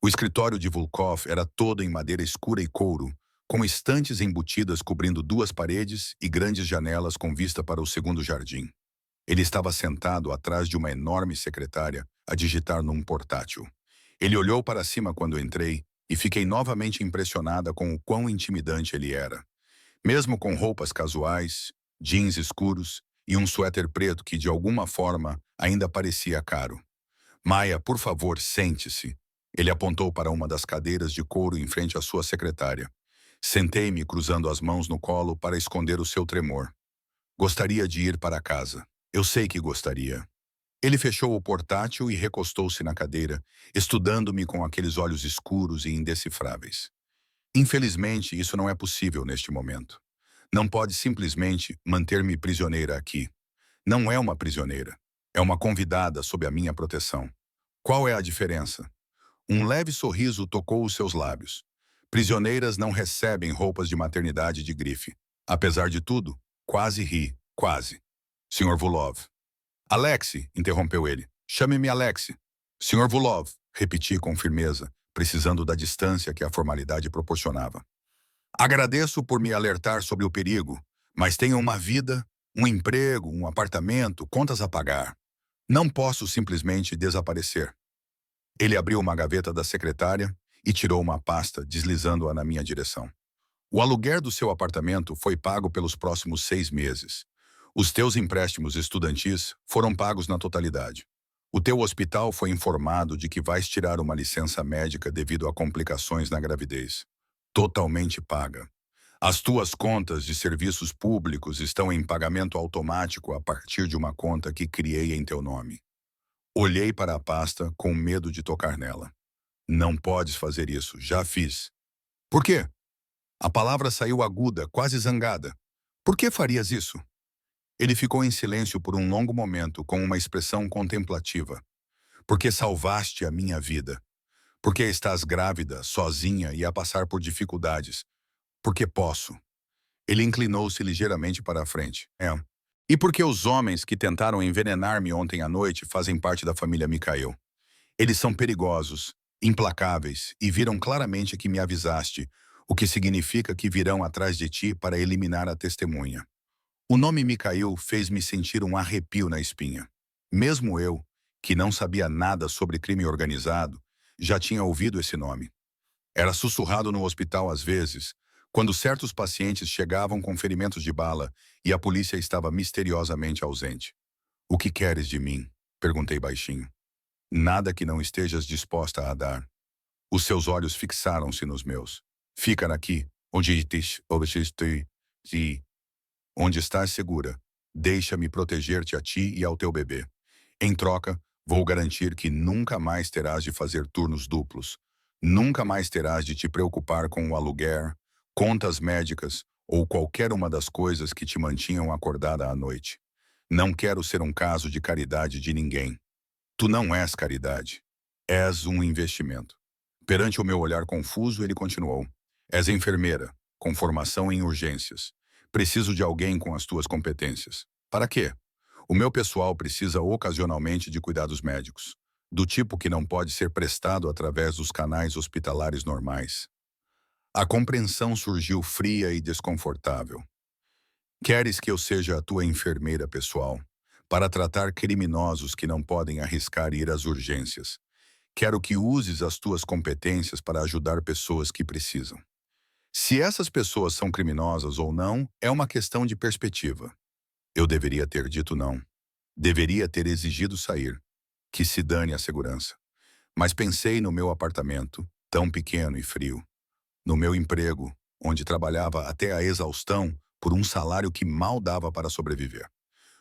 O escritório de Volkov era todo em madeira escura e couro, com estantes embutidas cobrindo duas paredes e grandes janelas com vista para o segundo jardim. Ele estava sentado atrás de uma enorme secretária, a digitar num portátil. Ele olhou para cima quando entrei e fiquei novamente impressionada com o quão intimidante ele era. Mesmo com roupas casuais, jeans escuros e um suéter preto que, de alguma forma, ainda parecia caro. Maia, por favor, sente-se. Ele apontou para uma das cadeiras de couro em frente à sua secretária. Sentei-me cruzando as mãos no colo para esconder o seu tremor. Gostaria de ir para casa. Eu sei que gostaria. Ele fechou o portátil e recostou-se na cadeira, estudando-me com aqueles olhos escuros e indecifráveis. Infelizmente, isso não é possível neste momento. Não pode simplesmente manter-me prisioneira aqui. Não é uma prisioneira. É uma convidada sob a minha proteção. Qual é a diferença? Um leve sorriso tocou os seus lábios. Prisioneiras não recebem roupas de maternidade de grife. Apesar de tudo, quase ri, quase. Sr. Vulov. Alexei, interrompeu ele. Chame-me Alexei. Sr. Vulov, repeti com firmeza, precisando da distância que a formalidade proporcionava. Agradeço por me alertar sobre o perigo, mas tenho uma vida, um emprego, um apartamento, contas a pagar. Não posso simplesmente desaparecer. Ele abriu uma gaveta da secretária e tirou uma pasta, deslizando-a na minha direção. O aluguer do seu apartamento foi pago pelos próximos 6 meses. Os teus empréstimos estudantis foram pagos na totalidade. O teu hospital foi informado de que vais tirar uma licença médica devido a complicações na gravidez. Totalmente paga. As tuas contas de serviços públicos estão em pagamento automático a partir de uma conta que criei em teu nome. Olhei para a pasta com medo de tocar nela. Não podes fazer isso, já fiz. Por quê? A palavra saiu aguda, quase zangada. Por que farias isso? Ele ficou em silêncio por um longo momento, com uma expressão contemplativa. Porque salvaste a minha vida. Porque estás grávida, sozinha e a passar por dificuldades. Porque posso. Ele inclinou-se ligeiramente para a frente. E porque os homens que tentaram envenenar-me ontem à noite fazem parte da família Mikhail. Eles são perigosos, implacáveis e viram claramente que me avisaste, o que significa que virão atrás de ti para eliminar a testemunha. O nome Mikhail fez-me sentir um arrepio na espinha. Mesmo eu, que não sabia nada sobre crime organizado, já tinha ouvido esse nome. Era sussurrado no hospital às vezes, quando certos pacientes chegavam com ferimentos de bala e a polícia estava misteriosamente ausente. O que queres de mim? Perguntei baixinho. Nada que não estejas disposta a dar. Os seus olhos fixaram-se nos meus. Fica aqui, onde estás segura. Deixa-me proteger-te a ti e ao teu bebê. Em troca, vou garantir que nunca mais terás de fazer turnos duplos. Nunca mais terás de te preocupar com o aluguer, contas médicas ou qualquer uma das coisas que te mantinham acordada à noite. Não quero ser um caso de caridade de ninguém. Tu não és caridade. És um investimento. Perante o meu olhar confuso, ele continuou. És enfermeira, com formação em urgências. Preciso de alguém com as tuas competências. Para quê? O meu pessoal precisa ocasionalmente de cuidados médicos, do tipo que não pode ser prestado através dos canais hospitalares normais. A compreensão surgiu fria e desconfortável. Queres que eu seja a tua enfermeira pessoal, para tratar criminosos que não podem arriscar ir às urgências. Quero que uses as tuas competências para ajudar pessoas que precisam. Se essas pessoas são criminosas ou não, é uma questão de perspectiva. Eu deveria ter dito não. Deveria ter exigido sair. Que se dane a segurança. Mas pensei no meu apartamento, tão pequeno e frio. No meu emprego, onde trabalhava até a exaustão, por um salário que mal dava para sobreviver.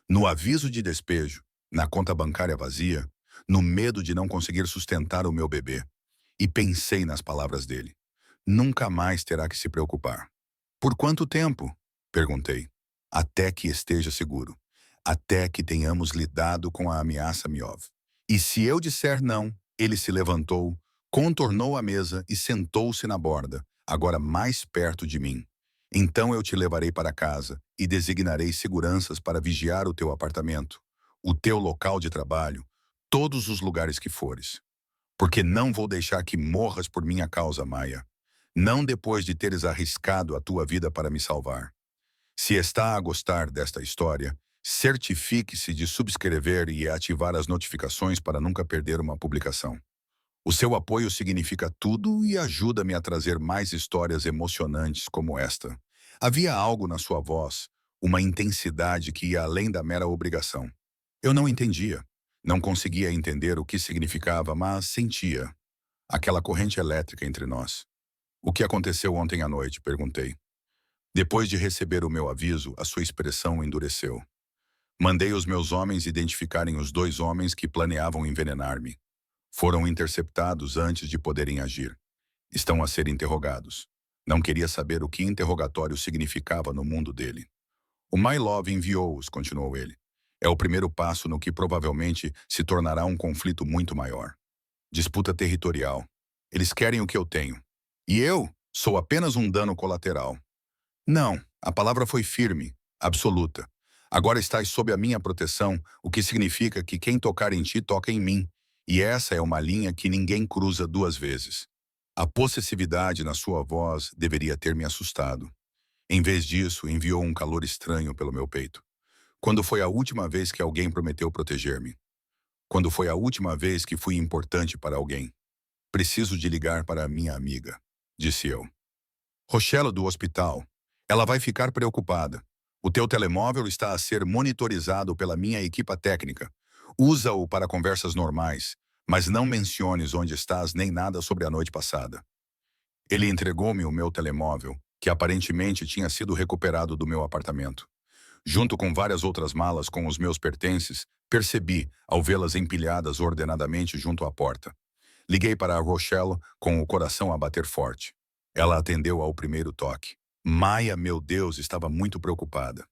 No aviso de despejo, na conta bancária vazia, no medo de não conseguir sustentar o meu bebê. E pensei nas palavras dele. Nunca mais terá que se preocupar. Por quanto tempo? Perguntei. Até que esteja seguro. Até que tenhamos lidado com a ameaça Miov. E se eu disser não, ele se levantou, contornou a mesa e sentou-se na borda, agora mais perto de mim. Então eu te levarei para casa e designarei seguranças para vigiar o teu apartamento, o teu local de trabalho, todos os lugares que fores. Porque não vou deixar que morras por minha causa, Maia. Não depois de teres arriscado a tua vida para me salvar. Se está a gostar desta história, certifique-se de subscrever e ativar as notificações para nunca perder uma publicação. O seu apoio significa tudo e ajuda-me a trazer mais histórias emocionantes como esta. Havia algo na sua voz, uma intensidade que ia além da mera obrigação. Eu não entendia. Não conseguia entender o que significava, mas sentia. Aquela corrente elétrica entre nós. O que aconteceu ontem à noite? Perguntei. Depois de receber o meu aviso, a sua expressão endureceu. Mandei os meus homens identificarem os 2 homens que planeavam envenenar-me. Foram interceptados antes de poderem agir. Estão a ser interrogados. Não queria saber o que interrogatório significava no mundo dele. O My Love enviou-os, continuou ele. É o primeiro passo no que provavelmente se tornará um conflito muito maior. Disputa territorial. Eles querem o que eu tenho. E eu sou apenas um dano colateral. Não, a palavra foi firme, absoluta. Agora estás sob a minha proteção, o que significa que quem tocar em ti toca em mim. E essa é uma linha que ninguém cruza 2 vezes. A possessividade na sua voz deveria ter me assustado. Em vez disso, enviou um calor estranho pelo meu peito. Quando foi a última vez que alguém prometeu proteger-me? Quando foi a última vez que fui importante para alguém? Preciso de ligar para a minha amiga, disse eu. Rochelle do hospital. Ela vai ficar preocupada. O teu telemóvel está a ser monitorizado pela minha equipa técnica. Usa-o para conversas normais, mas não menciones onde estás nem nada sobre a noite passada. Ele entregou-me o meu telemóvel, que aparentemente tinha sido recuperado do meu apartamento. Junto com várias outras malas com os meus pertences, percebi, ao vê-las empilhadas ordenadamente junto à porta. Liguei para a Rochelle com o coração a bater forte. Ela atendeu ao primeiro toque. Maia, meu Deus, estava muito preocupada.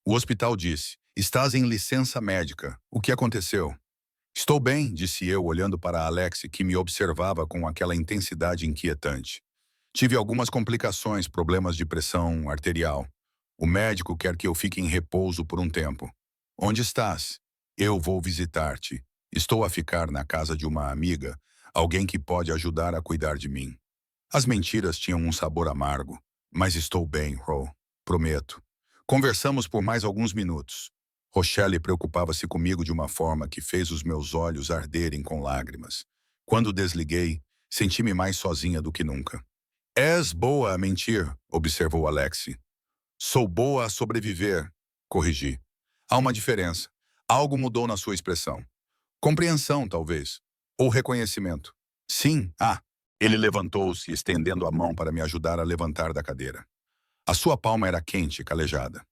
O hospital disse, estás em licença médica. O que aconteceu? Estou bem, disse eu, olhando para Alex, que me observava com aquela intensidade inquietante. Tive algumas complicações, problemas de pressão arterial. O médico quer que eu fique em repouso por um tempo. Onde estás? Eu vou visitar-te. Estou a ficar na casa de uma amiga, alguém que pode ajudar a cuidar de mim. As mentiras tinham um sabor amargo, mas estou bem, Ro. Prometo. Conversamos por mais alguns minutos. Rochelle preocupava-se comigo de uma forma que fez os meus olhos arderem com lágrimas. Quando desliguei, senti-me mais sozinha do que nunca. És boa a mentir, observou Alexi. Sou boa a sobreviver, corrigi. Há uma diferença. Algo mudou na sua expressão. Compreensão, talvez. Ou reconhecimento. Sim, Ele levantou-se, estendendo a mão para me ajudar a levantar da cadeira. A sua palma era quente e calejada.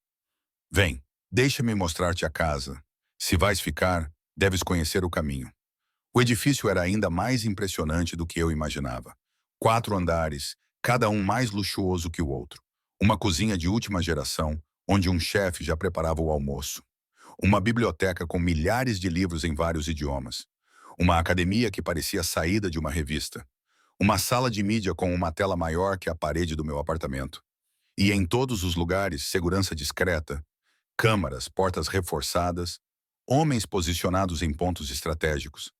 Vem, deixa-me mostrar-te a casa. Se vais ficar, deves conhecer o caminho. O edifício era ainda mais impressionante do que eu imaginava. 4 andares, cada um mais luxuoso que o outro. Uma cozinha de última geração, onde um chefe já preparava o almoço. Uma biblioteca com milhares de livros em vários idiomas. Uma academia que parecia saída de uma revista. Uma sala de mídia com uma tela maior que a parede do meu apartamento. E em todos os lugares, segurança discreta, câmaras, portas reforçadas, homens posicionados em pontos estratégicos,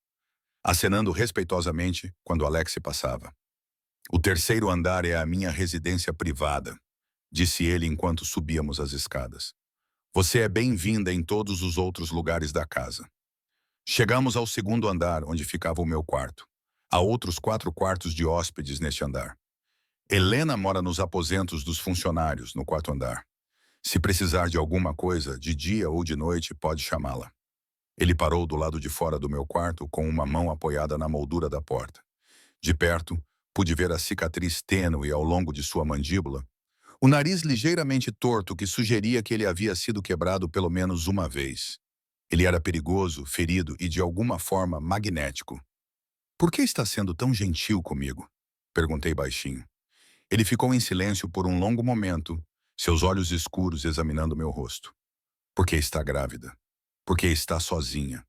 acenando respeitosamente quando Alex passava. O 3º andar é a minha residência privada, disse ele enquanto subíamos as escadas. Você é bem-vinda em todos os outros lugares da casa. Chegamos ao 2º andar, onde ficava o meu quarto. Há outros 4 quartos de hóspedes neste andar. Helena mora nos aposentos dos funcionários, no 4º andar. Se precisar de alguma coisa, de dia ou de noite, pode chamá-la. Ele parou do lado de fora do meu quarto, com uma mão apoiada na moldura da porta. De perto, pude ver a cicatriz tênue ao longo de sua mandíbula, O nariz ligeiramente torto que sugeria que ele havia sido quebrado pelo menos uma vez. Ele era perigoso, ferido e de alguma forma magnético. Por que está sendo tão gentil comigo? Perguntei baixinho. Ele ficou em silêncio por um longo momento, seus olhos escuros examinando meu rosto. Porque está grávida. Porque está sozinha.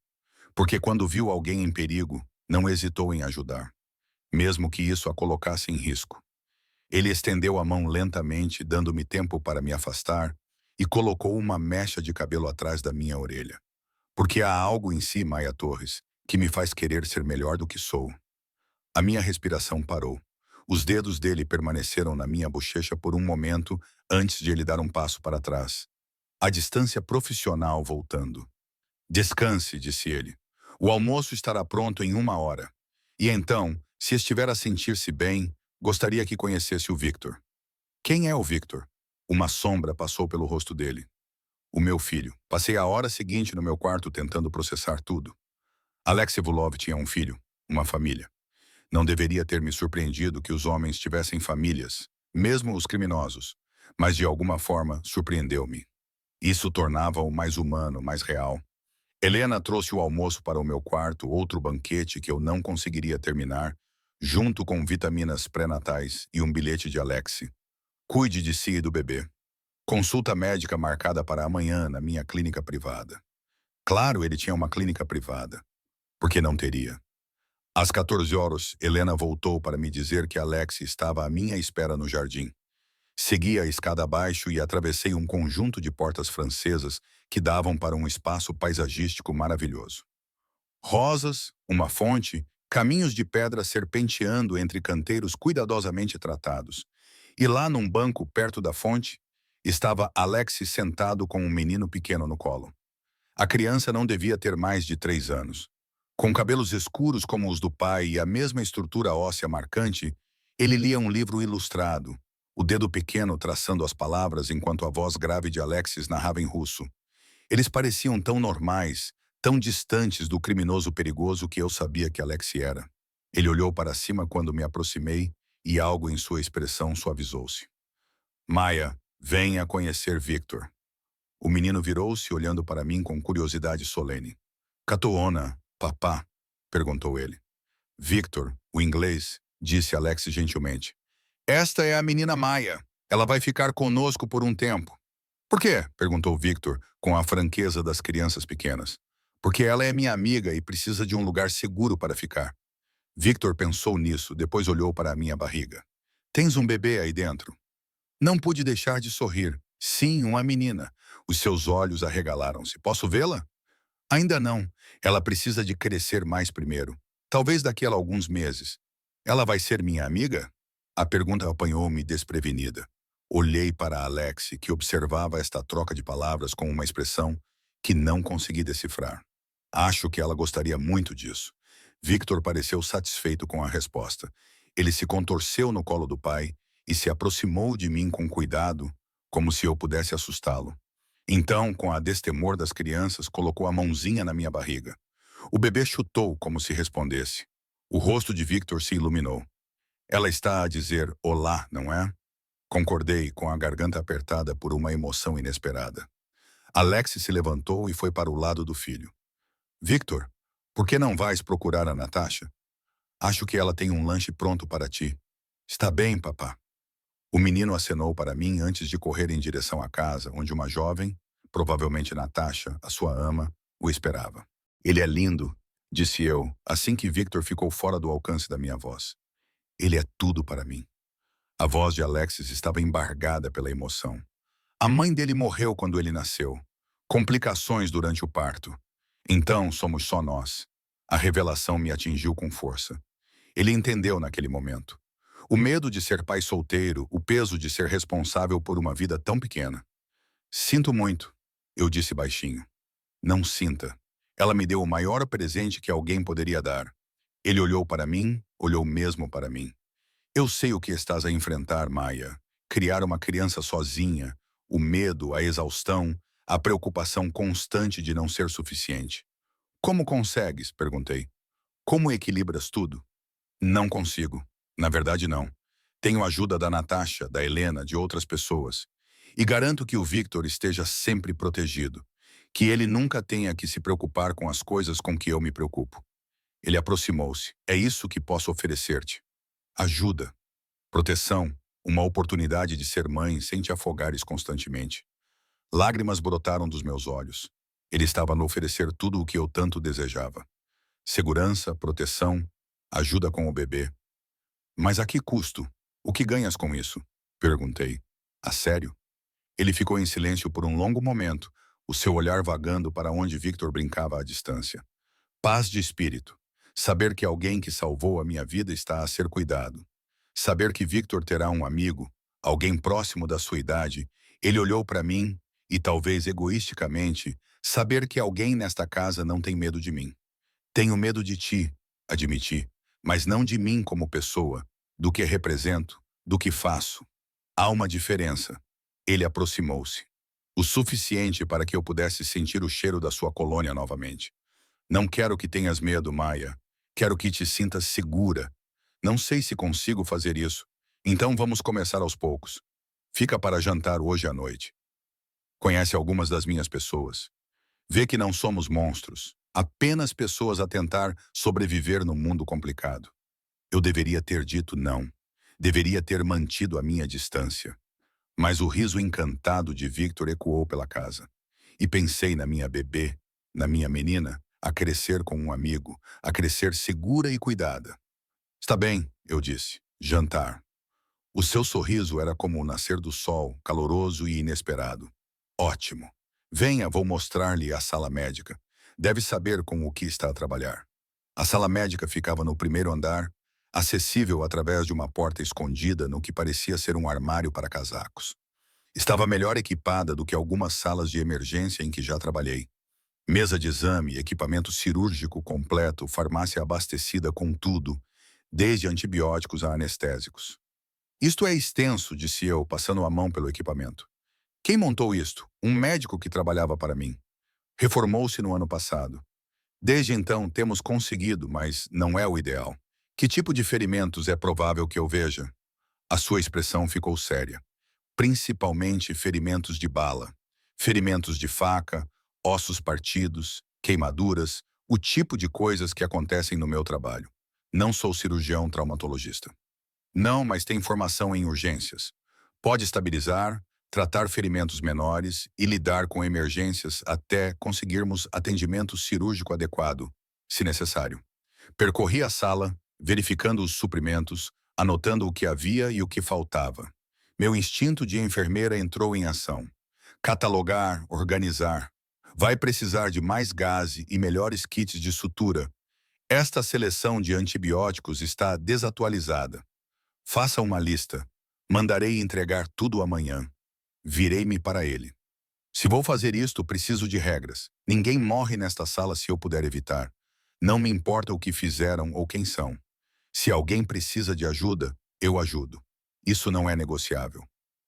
Porque quando viu alguém em perigo, não hesitou em ajudar, mesmo que isso a colocasse em risco. Ele estendeu a mão lentamente, dando-me tempo para me afastar, e colocou uma mecha de cabelo atrás da minha orelha. Porque há algo em si, Maia Torres, que me faz querer ser melhor do que sou. A minha respiração parou. Os dedos dele permaneceram na minha bochecha por um momento antes de ele dar um passo para trás. A distância profissional voltando. Descanse, disse ele. O almoço estará pronto em 1 hora. E então, se estiver a sentir-se bem, gostaria que conhecesse o Victor. Quem é o Victor? Uma sombra passou pelo rosto dele. O meu filho. Passei a hora seguinte no meu quarto tentando processar tudo. Alexei Vulov tinha um filho, uma família. Não deveria ter me surpreendido que os homens tivessem famílias, mesmo os criminosos, mas de alguma forma surpreendeu-me. Isso tornava-o mais humano, mais real. Helena trouxe o almoço para o meu quarto, outro banquete que eu não conseguiria terminar, junto com vitaminas pré-natais e um bilhete de Alexei. Cuide de si e do bebê. Consulta médica marcada para amanhã na minha clínica privada. Claro, ele tinha uma clínica privada. Por que não teria? Às 14 horas, Helena voltou para me dizer que Alexei estava à minha espera no jardim. Segui a escada abaixo e atravessei um conjunto de portas francesas que davam para um espaço paisagístico maravilhoso. Rosas, uma fonte, caminhos de pedra serpenteando entre canteiros cuidadosamente tratados. E lá num banco perto da fonte, estava Alexei sentado com um menino pequeno no colo. A criança não devia ter mais de 3 anos. Com cabelos escuros como os do pai e a mesma estrutura óssea marcante, ele lia um livro ilustrado, o dedo pequeno traçando as palavras enquanto a voz grave de Alexis narrava em russo. Eles pareciam tão normais, tão distantes do criminoso perigoso que eu sabia que Alexei era. Ele olhou para cima quando me aproximei e algo em sua expressão suavizou-se. Maia, venha conhecer Victor. O menino virou-se olhando para mim com curiosidade solene. Catuona, papá? Perguntou ele. Victor, o inglês, disse Alex gentilmente. Esta é a menina Maia. Ela vai ficar conosco por um tempo. Por quê? Perguntou Victor, com a franqueza das crianças pequenas. Porque ela é minha amiga e precisa de um lugar seguro para ficar. Victor pensou nisso, depois olhou para a minha barriga. Tens um bebê aí dentro? Não pude deixar de sorrir. Sim, uma menina. Os seus olhos arregalaram-se. Posso vê-la? Ainda não. Ela precisa de crescer mais primeiro. Talvez daqui a alguns meses. Ela vai ser minha amiga? A pergunta apanhou-me desprevenida. Olhei para Alex, que observava esta troca de palavras com uma expressão que não consegui decifrar. Acho que ela gostaria muito disso. Victor pareceu satisfeito com a resposta. Ele se contorceu no colo do pai e se aproximou de mim com cuidado, como se eu pudesse assustá-lo. Então, com a destemor das crianças, colocou a mãozinha na minha barriga. O bebê chutou como se respondesse. O rosto de Victor se iluminou. Ela está a dizer olá, não é? Concordei, com a garganta apertada por uma emoção inesperada. Alex se levantou e foi para o lado do filho. Victor, por que não vais procurar a Natasha? Acho que ela tem um lanche pronto para ti. Está bem, papá. O menino acenou para mim antes de correr em direção à casa, onde uma jovem, provavelmente Natasha, a sua ama, o esperava. Ele é lindo, disse eu, assim que Victor ficou fora do alcance da minha voz. Ele é tudo para mim. A voz de Alexis estava embargada pela emoção. A mãe dele morreu quando ele nasceu. Complicações durante o parto. Então somos só nós. A revelação me atingiu com força. Ele entendeu naquele momento. O medo de ser pai solteiro, o peso de ser responsável por uma vida tão pequena. Sinto muito, eu disse baixinho. Não sinta. Ela me deu o maior presente que alguém poderia dar. Ele olhou para mim, olhou mesmo para mim. Eu sei o que estás a enfrentar, Maia. Criar uma criança sozinha, o medo, a exaustão, a preocupação constante de não ser suficiente. Como consegues? Perguntei. Como equilibras tudo? Não consigo. Na verdade, não. Tenho a ajuda da Natasha, da Helena, de outras pessoas. E garanto que o Victor esteja sempre protegido. Que ele nunca tenha que se preocupar com as coisas com que eu me preocupo. Ele aproximou-se. É isso que posso oferecer-te. Ajuda, proteção, uma oportunidade de ser mãe sem te afogares constantemente. Lágrimas brotaram dos meus olhos. Ele estava a me oferecer tudo o que eu tanto desejava. Segurança, proteção, ajuda com o bebê. Mas a que custo? O que ganhas com isso? Perguntei. A sério? Ele ficou em silêncio por um longo momento, o seu olhar vagando para onde Victor brincava à distância. Paz de espírito. Saber que alguém que salvou a minha vida está a ser cuidado. Saber que Victor terá um amigo, alguém próximo da sua idade. Ele olhou para mim e, talvez egoisticamente, saber que alguém nesta casa não tem medo de mim. Tenho medo de ti, admiti, mas não de mim como pessoa, do que represento, do que faço. Há uma diferença. Ele aproximou-se. O suficiente para que eu pudesse sentir o cheiro da sua colônia novamente. Não quero que tenhas medo, Maia. Quero que te sintas segura. Não sei se consigo fazer isso. Então vamos começar aos poucos. Fica para jantar hoje à noite. Conhece algumas das minhas pessoas. Vê que não somos monstros. Apenas pessoas a tentar sobreviver num mundo complicado. Eu deveria ter dito não. Deveria ter mantido a minha distância. Mas o riso encantado de Victor ecoou pela casa. E pensei na minha bebê, na minha menina, a crescer com um amigo, a crescer segura e cuidada. Está bem, eu disse. Jantar. O seu sorriso era como o nascer do sol, caloroso e inesperado. Ótimo. Venha, vou mostrar-lhe a sala médica. Deve saber com o que está a trabalhar. A sala médica ficava no primeiro andar, acessível através de uma porta escondida no que parecia ser um armário para casacos. Estava melhor equipada do que algumas salas de emergência em que já trabalhei. Mesa de exame, equipamento cirúrgico completo, farmácia abastecida com tudo, desde antibióticos a anestésicos. Isto é extenso, disse eu, passando a mão pelo equipamento. Quem montou isto? Um médico que trabalhava para mim. Reformou-se no ano passado. Desde então temos conseguido, mas não é o ideal. Que tipo de ferimentos é provável que eu veja? A sua expressão ficou séria. Principalmente ferimentos de bala. Ferimentos de faca, ossos partidos, queimaduras, o tipo de coisas que acontecem no meu trabalho. Não sou cirurgião traumatologista. Não, mas tem formação em urgências. Pode estabilizar, tratar ferimentos menores e lidar com emergências até conseguirmos atendimento cirúrgico adequado, se necessário. Percorri a sala, verificando os suprimentos, anotando o que havia e o que faltava. Meu instinto de enfermeira entrou em ação. Catalogar, organizar. Vai precisar de mais gaze e melhores kits de sutura. Esta seleção de antibióticos está desatualizada. Faça uma lista. Mandarei entregar tudo amanhã. Virei-me para ele. Se vou fazer isto, preciso de regras. Ninguém morre nesta sala se eu puder evitar. Não me importa o que fizeram ou quem são. Se alguém precisa de ajuda, eu ajudo. Isso não é negociável.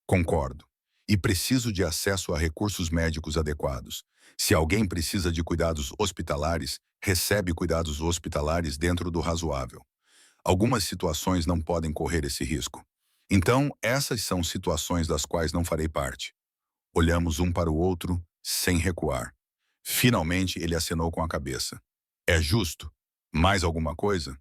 Concordo. E preciso de acesso a recursos médicos adequados. Se alguém precisa de cuidados hospitalares, recebe cuidados hospitalares dentro do razoável. Algumas situações não podem correr esse risco. Então, essas são situações das quais não farei parte. Olhamos um para o outro, sem recuar. Finalmente, ele acenou com a cabeça. É justo? Mais alguma coisa?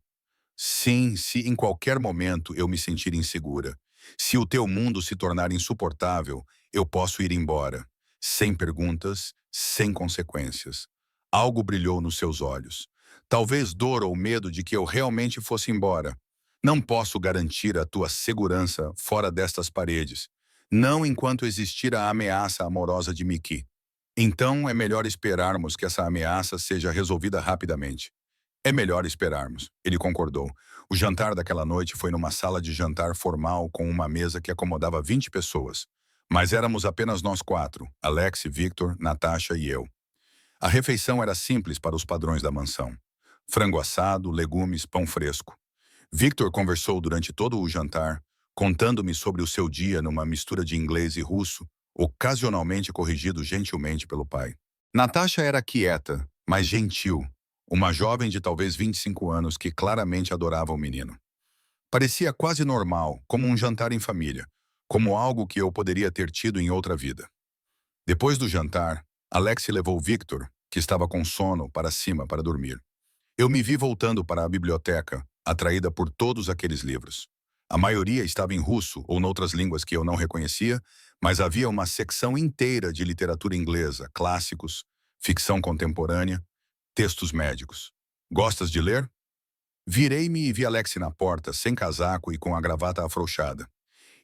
Sim, se em qualquer momento eu me sentir insegura. Se o teu mundo se tornar insuportável, eu posso ir embora. Sem perguntas, sem consequências. Algo brilhou nos seus olhos. Talvez dor ou medo de que eu realmente fosse embora. Não posso garantir a tua segurança fora destas paredes. Não enquanto existir a ameaça amorosa de Mickey. Então é melhor esperarmos que essa ameaça seja resolvida rapidamente. É melhor esperarmos, ele concordou. O jantar daquela noite foi numa sala de jantar formal com uma mesa que acomodava 20 pessoas. Mas éramos apenas nós quatro, Alex, Victor, Natasha e eu. A refeição era simples para os padrões da mansão. Frango assado, legumes, pão fresco. Victor conversou durante todo o jantar, contando-me sobre o seu dia numa mistura de inglês e russo, ocasionalmente corrigido gentilmente pelo pai. Natasha era quieta, mas gentil, uma jovem de talvez 25 anos que claramente adorava o menino. Parecia quase normal, como um jantar em família, como algo que eu poderia ter tido em outra vida. Depois do jantar, Alex levou Victor, que estava com sono, para cima para dormir. Eu me vi voltando para a biblioteca, atraída por todos aqueles livros. A maioria estava em russo ou noutras línguas que eu não reconhecia, mas havia uma secção inteira de literatura inglesa, clássicos, ficção contemporânea, textos médicos. Gostas de ler? Virei-me e vi Alex na porta, sem casaco e com a gravata afrouxada.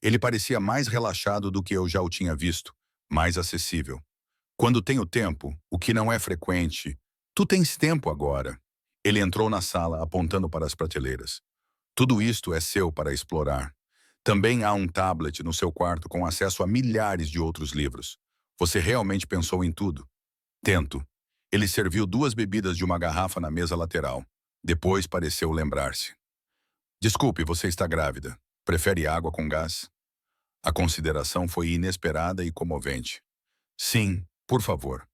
Ele parecia mais relaxado do que eu já o tinha visto, mais acessível. Quando tenho tempo, o que não é frequente, tu tens tempo agora. Ele entrou na sala, apontando para as prateleiras. Tudo isto é seu para explorar. Também há um tablet no seu quarto com acesso a milhares de outros livros. Você realmente pensou em tudo? Tento. Ele serviu 2 bebidas de uma garrafa na mesa lateral. Depois pareceu lembrar-se. Desculpe, você está grávida. Prefere água com gás? A consideração foi inesperada e comovente. Sim, por favor.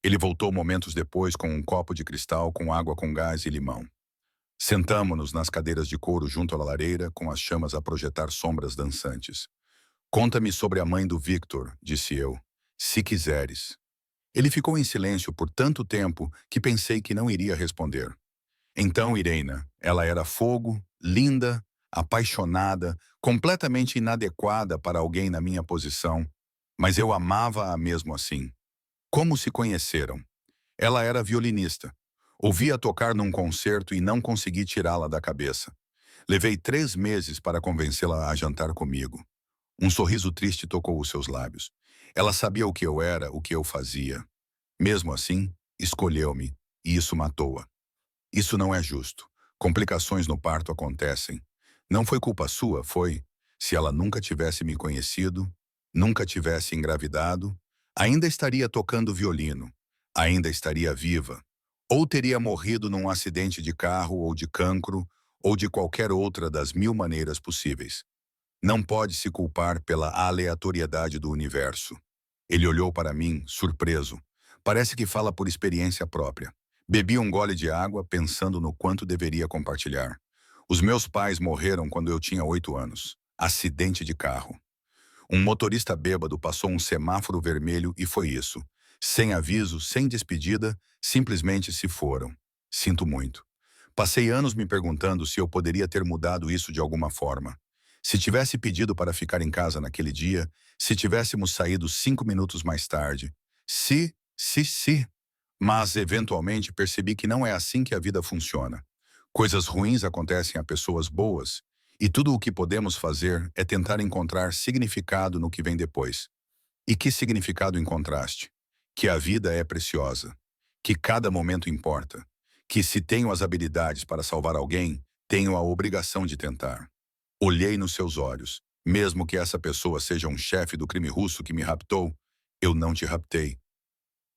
Ele voltou momentos depois com um copo de cristal com água com gás e limão. Sentamo-nos nas cadeiras de couro junto à lareira, com as chamas a projetar sombras dançantes. Conta-me sobre a mãe do Victor, disse eu, se quiseres. Ele ficou em silêncio por tanto tempo que pensei que não iria responder. Então, Irena, ela era fogo, linda, apaixonada, completamente inadequada para alguém na minha posição, mas eu amava-a mesmo assim. Como se conheceram? Ela era violinista. Ouvia tocar num concerto e não consegui tirá-la da cabeça. Levei 3 meses para convencê-la a jantar comigo. Um sorriso triste tocou os seus lábios. Ela sabia o que eu era, o que eu fazia. Mesmo assim, escolheu-me, e isso matou-a. Isso não é justo. Complicações no parto acontecem. Não foi culpa sua, foi. Se ela nunca tivesse me conhecido, nunca tivesse engravidado, ainda estaria tocando violino, ainda estaria viva, ou teria morrido num acidente de carro ou de cancro, ou de qualquer outra das 1000 maneiras possíveis. Não pode se culpar pela aleatoriedade do universo. Ele olhou para mim, surpreso. Parece que fala por experiência própria. Bebi um gole de água, pensando no quanto deveria compartilhar. Os meus pais morreram quando eu tinha 8 anos. Acidente de carro. Um motorista bêbado passou um semáforo vermelho e foi isso. Sem aviso, sem despedida, simplesmente se foram. Sinto muito. Passei anos me perguntando se eu poderia ter mudado isso de alguma forma. Se tivesse pedido para ficar em casa naquele dia, se tivéssemos saído 5 minutos mais tarde. Se. Mas, eventualmente, percebi que não é assim que a vida funciona. Coisas ruins acontecem a pessoas boas, e tudo o que podemos fazer é tentar encontrar significado no que vem depois. E que significado encontraste? Que a vida é preciosa, que cada momento importa, que se tenho as habilidades para salvar alguém, tenho a obrigação de tentar. Olhei nos seus olhos. Mesmo que essa pessoa seja um chefe do crime russo que me raptou, eu não te raptei.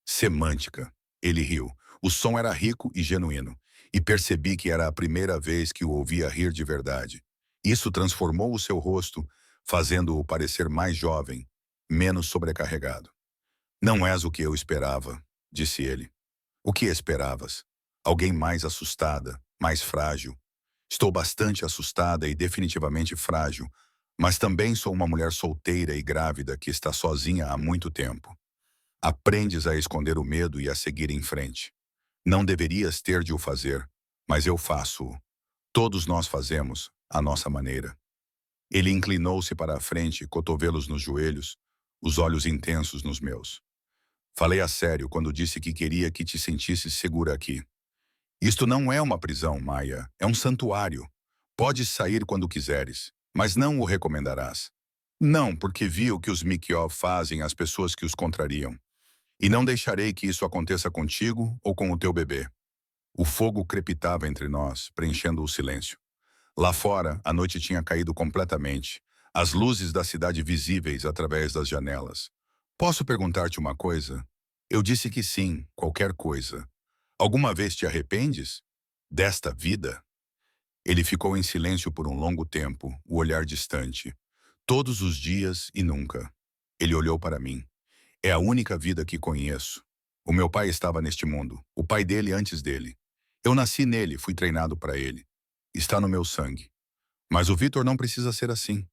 Semântica. Ele riu. O som era rico e genuíno, e percebi que era a primeira vez que o ouvia rir de verdade. Isso transformou o seu rosto, fazendo-o parecer mais jovem, menos sobrecarregado. Não és o que eu esperava, disse ele. O que esperavas? Alguém mais assustada, mais frágil. Estou bastante assustada e definitivamente frágil, mas também sou uma mulher solteira e grávida que está sozinha há muito tempo. Aprendes a esconder o medo e a seguir em frente. Não deverias ter de o fazer, mas eu faço-o. Todos nós fazemos, à nossa maneira. Ele inclinou-se para a frente, cotovelos nos joelhos, os olhos intensos nos meus. Falei a sério quando disse que queria que te sentisses segura aqui. Isto não é uma prisão, Maia, é um santuário. Podes sair quando quiseres, mas não o recomendarás. Não, porque vi o que os Mikiov fazem às pessoas que os contrariam. E não deixarei que isso aconteça contigo ou com o teu bebê. O fogo crepitava entre nós, preenchendo o silêncio. Lá fora, a noite tinha caído completamente, as luzes da cidade visíveis através das janelas. Posso perguntar-te uma coisa? Eu disse que sim, qualquer coisa. Alguma vez te arrependes? Desta vida? Ele ficou em silêncio por um longo tempo, o olhar distante. Todos os dias e nunca. Ele olhou para mim. É a única vida que conheço. O meu pai estava neste mundo, o pai dele antes dele. Eu nasci nele, fui treinado para ele. Está no meu sangue. Mas o Vitor não precisa ser assim.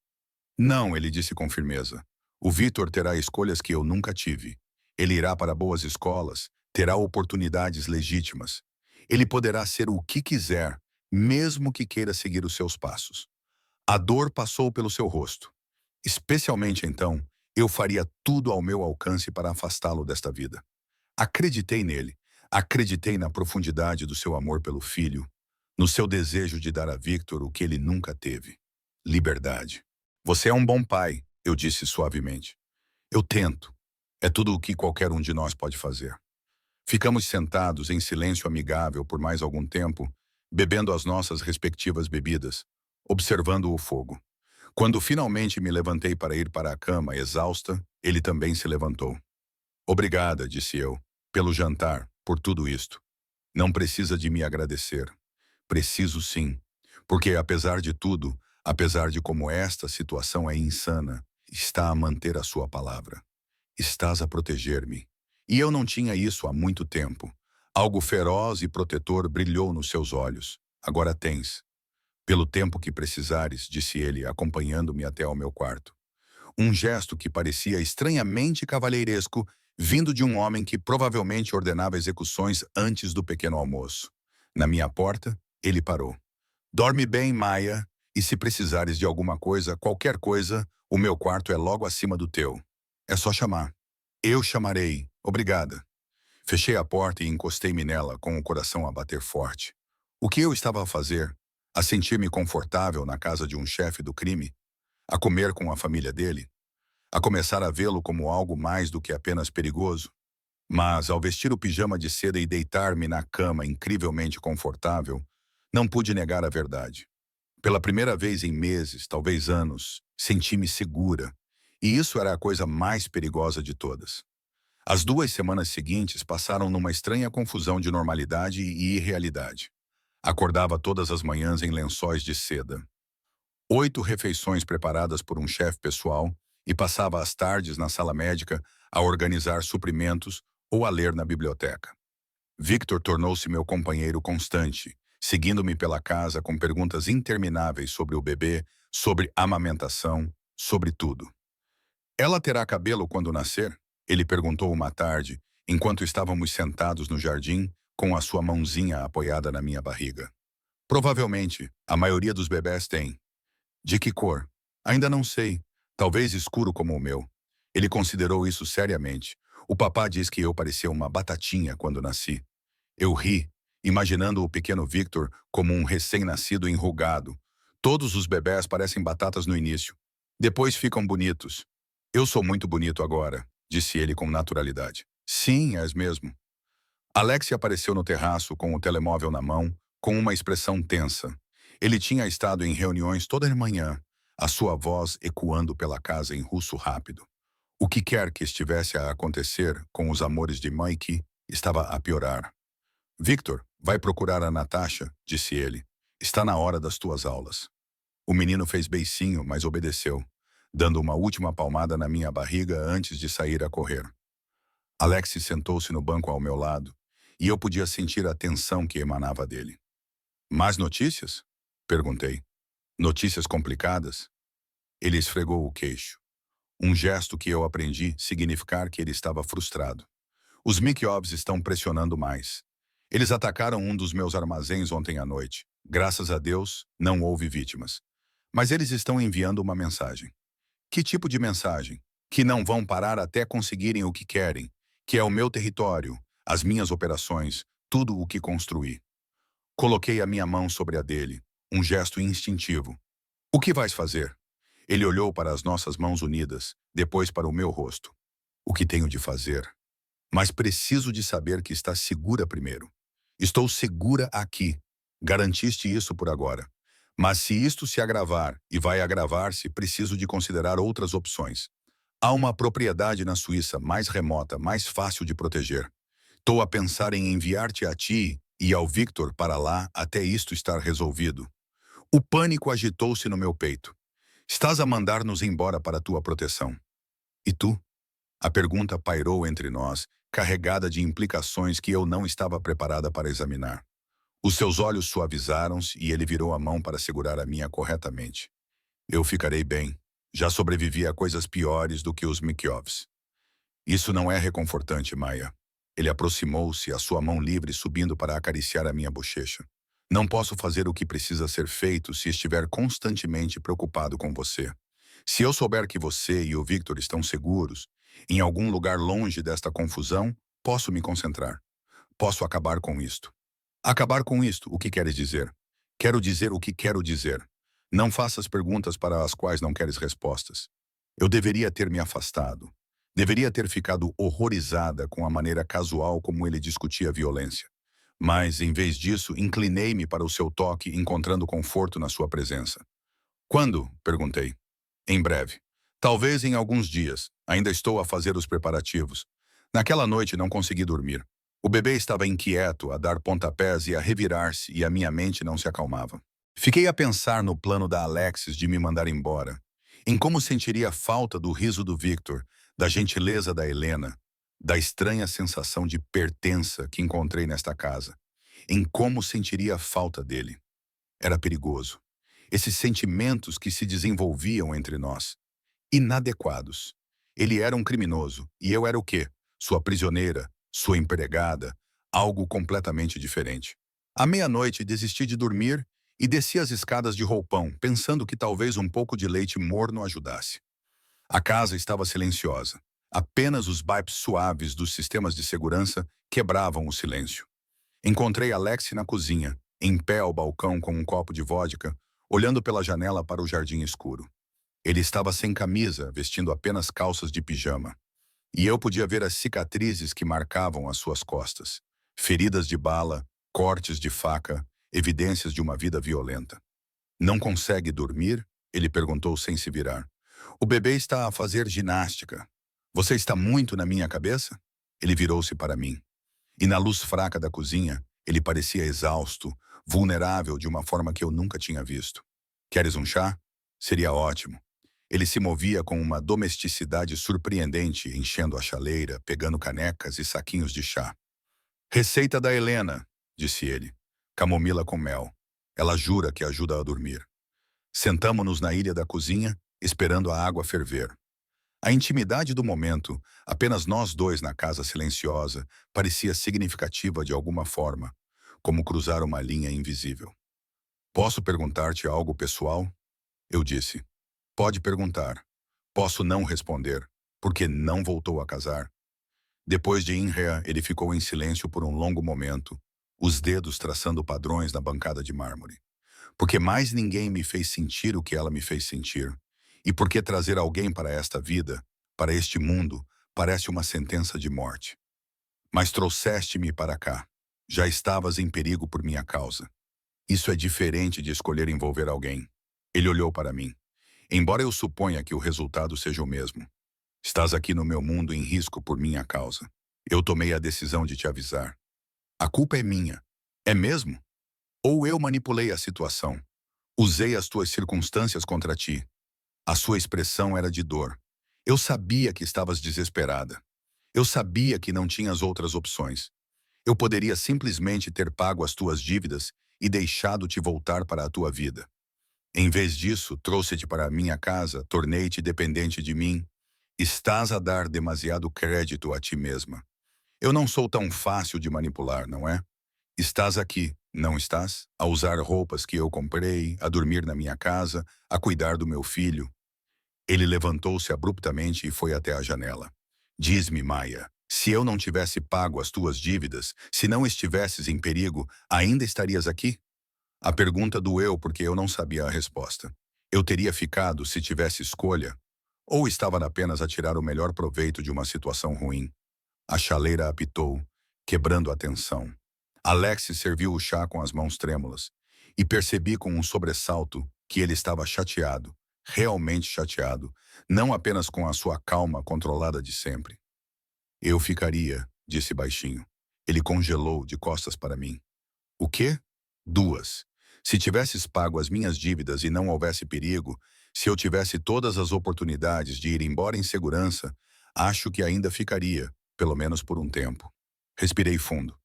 Não, ele disse com firmeza. O Vitor terá escolhas que eu nunca tive. Ele irá para boas escolas, terá oportunidades legítimas. Ele poderá ser o que quiser, mesmo que queira seguir os seus passos. A dor passou pelo seu rosto. Especialmente então, eu faria tudo ao meu alcance para afastá-lo desta vida. Acreditei nele. Acreditei na profundidade do seu amor pelo filho, no seu desejo de dar a Victor o que ele nunca teve: liberdade. Você é um bom pai, eu disse suavemente. Eu tento. É tudo o que qualquer um de nós pode fazer. Ficamos sentados em silêncio amigável por mais algum tempo, bebendo as nossas respectivas bebidas, observando o fogo. Quando finalmente me levantei para ir para a cama, exausta, ele também se levantou. Obrigada, disse eu, pelo jantar, por tudo isto. Não precisa de me agradecer. Preciso sim, porque apesar de tudo, apesar de como esta situação é insana, está a manter a sua palavra. Estás a proteger-me. E eu não tinha isso há muito tempo. Algo feroz e protetor brilhou nos seus olhos. Agora tens. Pelo tempo que precisares, disse ele, acompanhando-me até ao meu quarto. Um gesto que parecia estranhamente cavalheiresco, vindo de um homem que provavelmente ordenava execuções antes do pequeno almoço. Na minha porta, ele parou. Dorme bem, Maia, e se precisares de alguma coisa, qualquer coisa, o meu quarto é logo acima do teu. É só chamar. Eu chamarei. Obrigada. Fechei a porta e encostei-me nela, com o coração a bater forte. O que eu estava a fazer? A sentir-me confortável na casa de um chefe do crime? A comer com a família dele? A começar a vê-lo como algo mais do que apenas perigoso? Mas, ao vestir o pijama de seda e deitar-me na cama incrivelmente confortável, não pude negar a verdade. Pela primeira vez em meses, talvez anos, senti-me segura. E isso era a coisa mais perigosa de todas. As 2 semanas seguintes passaram numa estranha confusão de normalidade e irrealidade. Acordava todas as manhãs em lençóis de seda. 8 refeições preparadas por um chefe pessoal e passava as tardes na sala médica a organizar suprimentos ou a ler na biblioteca. Victor tornou-se meu companheiro constante, seguindo-me pela casa com perguntas intermináveis sobre o bebê, sobre amamentação, sobre tudo. Ela terá cabelo quando nascer? Ele perguntou uma tarde, enquanto estávamos sentados no jardim, com a sua mãozinha apoiada na minha barriga. Provavelmente, a maioria dos bebés tem. De que cor? Ainda não sei. Talvez escuro como o meu. Ele considerou isso seriamente. O papá diz que eu parecia uma batatinha quando nasci. Eu ri, imaginando o pequeno Victor como um recém-nascido enrugado. Todos os bebés parecem batatas no início. Depois ficam bonitos. Eu sou muito bonito agora, disse ele com naturalidade. Sim, és mesmo. Alex apareceu no terraço com o telemóvel na mão, com uma expressão tensa. Ele tinha estado em reuniões toda a manhã, a sua voz ecoando pela casa em russo rápido. O que quer que estivesse a acontecer com os amores de Mikey estava a piorar. Victor, vai procurar a Natasha, disse ele. Está na hora das tuas aulas. O menino fez beicinho, mas obedeceu, dando uma última palmada na minha barriga antes de sair a correr. Alex sentou-se no banco ao meu lado, e eu podia sentir a tensão que emanava dele. Mais notícias? Perguntei. Notícias complicadas? Ele esfregou o queixo. Um gesto que eu aprendi significar que ele estava frustrado. Os Mikyovs estão pressionando mais. Eles atacaram um dos meus armazéns ontem à noite. Graças a Deus, não houve vítimas. Mas eles estão enviando uma mensagem. Que tipo de mensagem? Que não vão parar até conseguirem o que querem, que é o meu território, as minhas operações, tudo o que construí. Coloquei a minha mão sobre a dele, um gesto instintivo. O que vais fazer? Ele olhou para as nossas mãos unidas, depois para o meu rosto. O que tenho de fazer? Mas preciso de saber que está segura primeiro. Estou segura aqui. Garantiste isso por agora. Mas se isto se agravar, e vai agravar-se, preciso de considerar outras opções. Há uma propriedade na Suíça mais remota, mais fácil de proteger. Estou a pensar em enviar-te a ti e ao Victor para lá até isto estar resolvido. O pânico agitou-se no meu peito. Estás a mandar-nos embora para tua proteção. E tu? A pergunta pairou entre nós, carregada de implicações que eu não estava preparada para examinar. Os seus olhos suavizaram-se e ele virou a mão para segurar a minha corretamente. Eu ficarei bem. Já sobrevivi a coisas piores do que os Mikyovs. Isso não é reconfortante, Maia. Ele aproximou-se, a sua mão livre subindo para acariciar a minha bochecha. Não posso fazer o que precisa ser feito se estiver constantemente preocupado com você. Se eu souber que você e o Victor estão seguros, em algum lugar longe desta confusão, posso me concentrar. Posso acabar com isto. Acabar com isto, o que queres dizer? Quero dizer o que quero dizer. Não faças perguntas para as quais não queres respostas. Eu deveria ter me afastado. Deveria ter ficado horrorizada com a maneira casual como ele discutia a violência. Mas, em vez disso, inclinei-me para o seu toque, encontrando conforto na sua presença. Quando? Perguntei. Em breve. Talvez em alguns dias. Ainda estou a fazer os preparativos. Naquela noite não consegui dormir. O bebê estava inquieto, a dar pontapés e a revirar-se, e a minha mente não se acalmava. Fiquei a pensar no plano da Alexis de me mandar embora, em como sentiria a falta do riso do Victor, da gentileza da Helena, da estranha sensação de pertença que encontrei nesta casa, em como sentiria a falta dele. Era perigoso. Esses sentimentos que se desenvolviam entre nós, inadequados. Ele era um criminoso, e eu era o quê? Sua prisioneira, sua empregada, algo completamente diferente. À meia-noite desisti de dormir e desci as escadas de roupão, pensando que talvez um pouco de leite morno ajudasse. A casa estava silenciosa. Apenas os bips suaves dos sistemas de segurança quebravam o silêncio. Encontrei Alex na cozinha, em pé ao balcão com um copo de vodka, olhando pela janela para o jardim escuro. Ele estava sem camisa, vestindo apenas calças de pijama. E eu podia ver as cicatrizes que marcavam as suas costas. Feridas de bala, cortes de faca, evidências de uma vida violenta. Não consegue dormir? Ele perguntou sem se virar. O bebê está a fazer ginástica. Você está muito na minha cabeça? Ele virou-se para mim. E na luz fraca da cozinha, ele parecia exausto, vulnerável de uma forma que eu nunca tinha visto. Queres um chá? Seria ótimo. Ele se movia com uma domesticidade surpreendente, enchendo a chaleira, pegando canecas e saquinhos de chá. Receita da Helena, disse ele. Camomila com mel. Ela jura que ajuda a dormir. Sentamo-nos na ilha da cozinha, esperando a água ferver. A intimidade do momento, apenas nós dois na casa silenciosa, parecia significativa de alguma forma, como cruzar uma linha invisível. Posso perguntar-te algo pessoal? Eu disse. Pode perguntar. Posso não responder, porque não voltou a casar. Depois de Inrea, ele ficou em silêncio por um longo momento, os dedos traçando padrões na bancada de mármore. Porque mais ninguém me fez sentir o que ela me fez sentir. E porque trazer alguém para esta vida, para este mundo, parece uma sentença de morte. Mas trouxeste-me para cá. Já estavas em perigo por minha causa. Isso é diferente de escolher envolver alguém. Ele olhou para mim. Embora eu suponha que o resultado seja o mesmo. Estás aqui no meu mundo em risco por minha causa. Eu tomei a decisão de te avisar. A culpa é minha. É mesmo? Ou eu manipulei a situação? Usei as tuas circunstâncias contra ti. A sua expressão era de dor. Eu sabia que estavas desesperada. Eu sabia que não tinhas outras opções. Eu poderia simplesmente ter pago as tuas dívidas e deixado-te voltar para a tua vida. Em vez disso, trouxe-te para a minha casa, tornei-te dependente de mim. Estás a dar demasiado crédito a ti mesma. Eu não sou tão fácil de manipular, não é? Estás aqui, não estás? A usar roupas que eu comprei, a dormir na minha casa, a cuidar do meu filho. Ele levantou-se abruptamente e foi até a janela. Diz-me, Maia, se eu não tivesse pago as tuas dívidas, se não estivesses em perigo, ainda estarias aqui? A pergunta doeu porque eu não sabia a resposta. Eu teria ficado se tivesse escolha? Ou estava apenas a tirar o melhor proveito de uma situação ruim? A chaleira apitou, quebrando a tensão. Alex serviu o chá com as mãos trêmulas, e percebi com um sobressalto que ele estava chateado, realmente chateado, não apenas com a sua calma controlada de sempre. Eu ficaria, disse baixinho. Ele congelou de costas para mim. O quê? Duas. Se tivesses pago as minhas dívidas e não houvesse perigo, se eu tivesse todas as oportunidades de ir embora em segurança, acho que ainda ficaria, pelo menos por um tempo. Respirei fundo.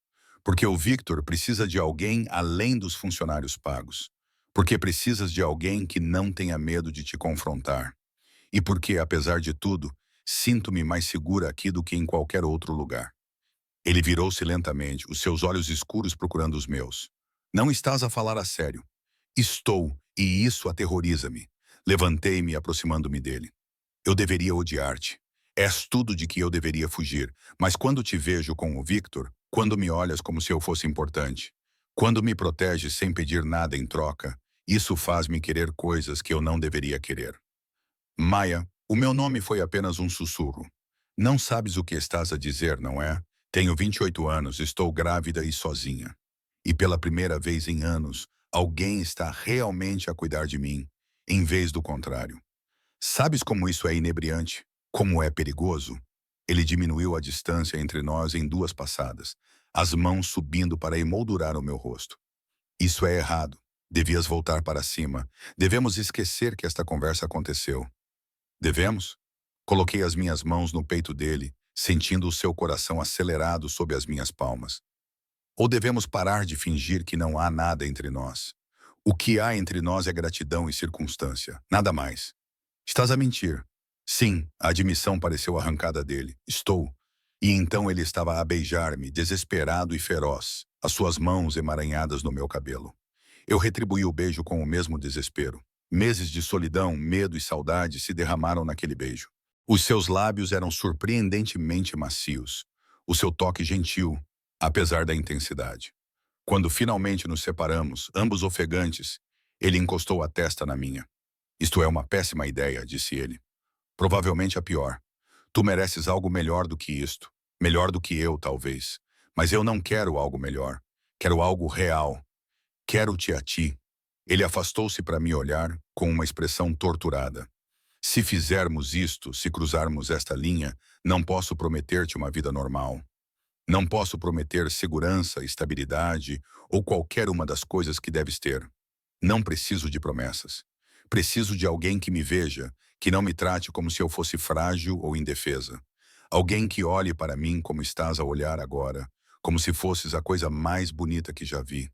Porque o Victor precisa de alguém além dos funcionários pagos. Porque precisas de alguém que não tenha medo de te confrontar. E porque, apesar de tudo, sinto-me mais segura aqui do que em qualquer outro lugar. Ele virou-se lentamente, os seus olhos escuros procurando os meus. Não estás a falar a sério. Estou, e isso aterroriza-me. Levantei-me, aproximando-me dele. Eu deveria odiar-te. És tudo de que eu deveria fugir, mas quando te vejo com o Victor, quando me olhas como se eu fosse importante, quando me proteges sem pedir nada em troca, isso faz-me querer coisas que eu não deveria querer. Maia, o meu nome foi apenas um sussurro. Não sabes o que estás a dizer, não é? Tenho 28 anos, estou grávida e sozinha. E pela primeira vez em anos, alguém está realmente a cuidar de mim, em vez do contrário. Sabes como isso é inebriante? Como é perigoso? Ele diminuiu a distância entre nós em duas passadas, as mãos subindo para emoldurar o meu rosto. Isso é errado. Devias voltar para cima. Devemos esquecer que esta conversa aconteceu. Devemos? Coloquei as minhas mãos no peito dele, sentindo o seu coração acelerado sob as minhas palmas. Ou devemos parar de fingir que não há nada entre nós? O que há entre nós é gratidão e circunstância, nada mais. Estás a mentir. Sim, a admissão pareceu arrancada dele. Estou. E então ele estava a beijar-me, desesperado e feroz, as suas mãos emaranhadas no meu cabelo. Eu retribuí o beijo com o mesmo desespero. Meses de solidão, medo e saudade se derramaram naquele beijo. Os seus lábios eram surpreendentemente macios. O seu toque gentil, apesar da intensidade. Quando finalmente nos separamos, ambos ofegantes, ele encostou a testa na minha. Isto é uma péssima ideia, disse ele. Provavelmente a pior. Tu mereces algo melhor do que isto. Melhor do que eu, talvez. Mas eu não quero algo melhor. Quero algo real. Quero-te a ti. Ele afastou-se para me olhar com uma expressão torturada. Se fizermos isto, se cruzarmos esta linha, não posso prometer-te uma vida normal. Não posso prometer segurança, estabilidade ou qualquer uma das coisas que deves ter. Não preciso de promessas. Preciso de alguém que me veja, que não me trate como se eu fosse frágil ou indefesa. Alguém que olhe para mim como estás a olhar agora, como se fosses a coisa mais bonita que já vi.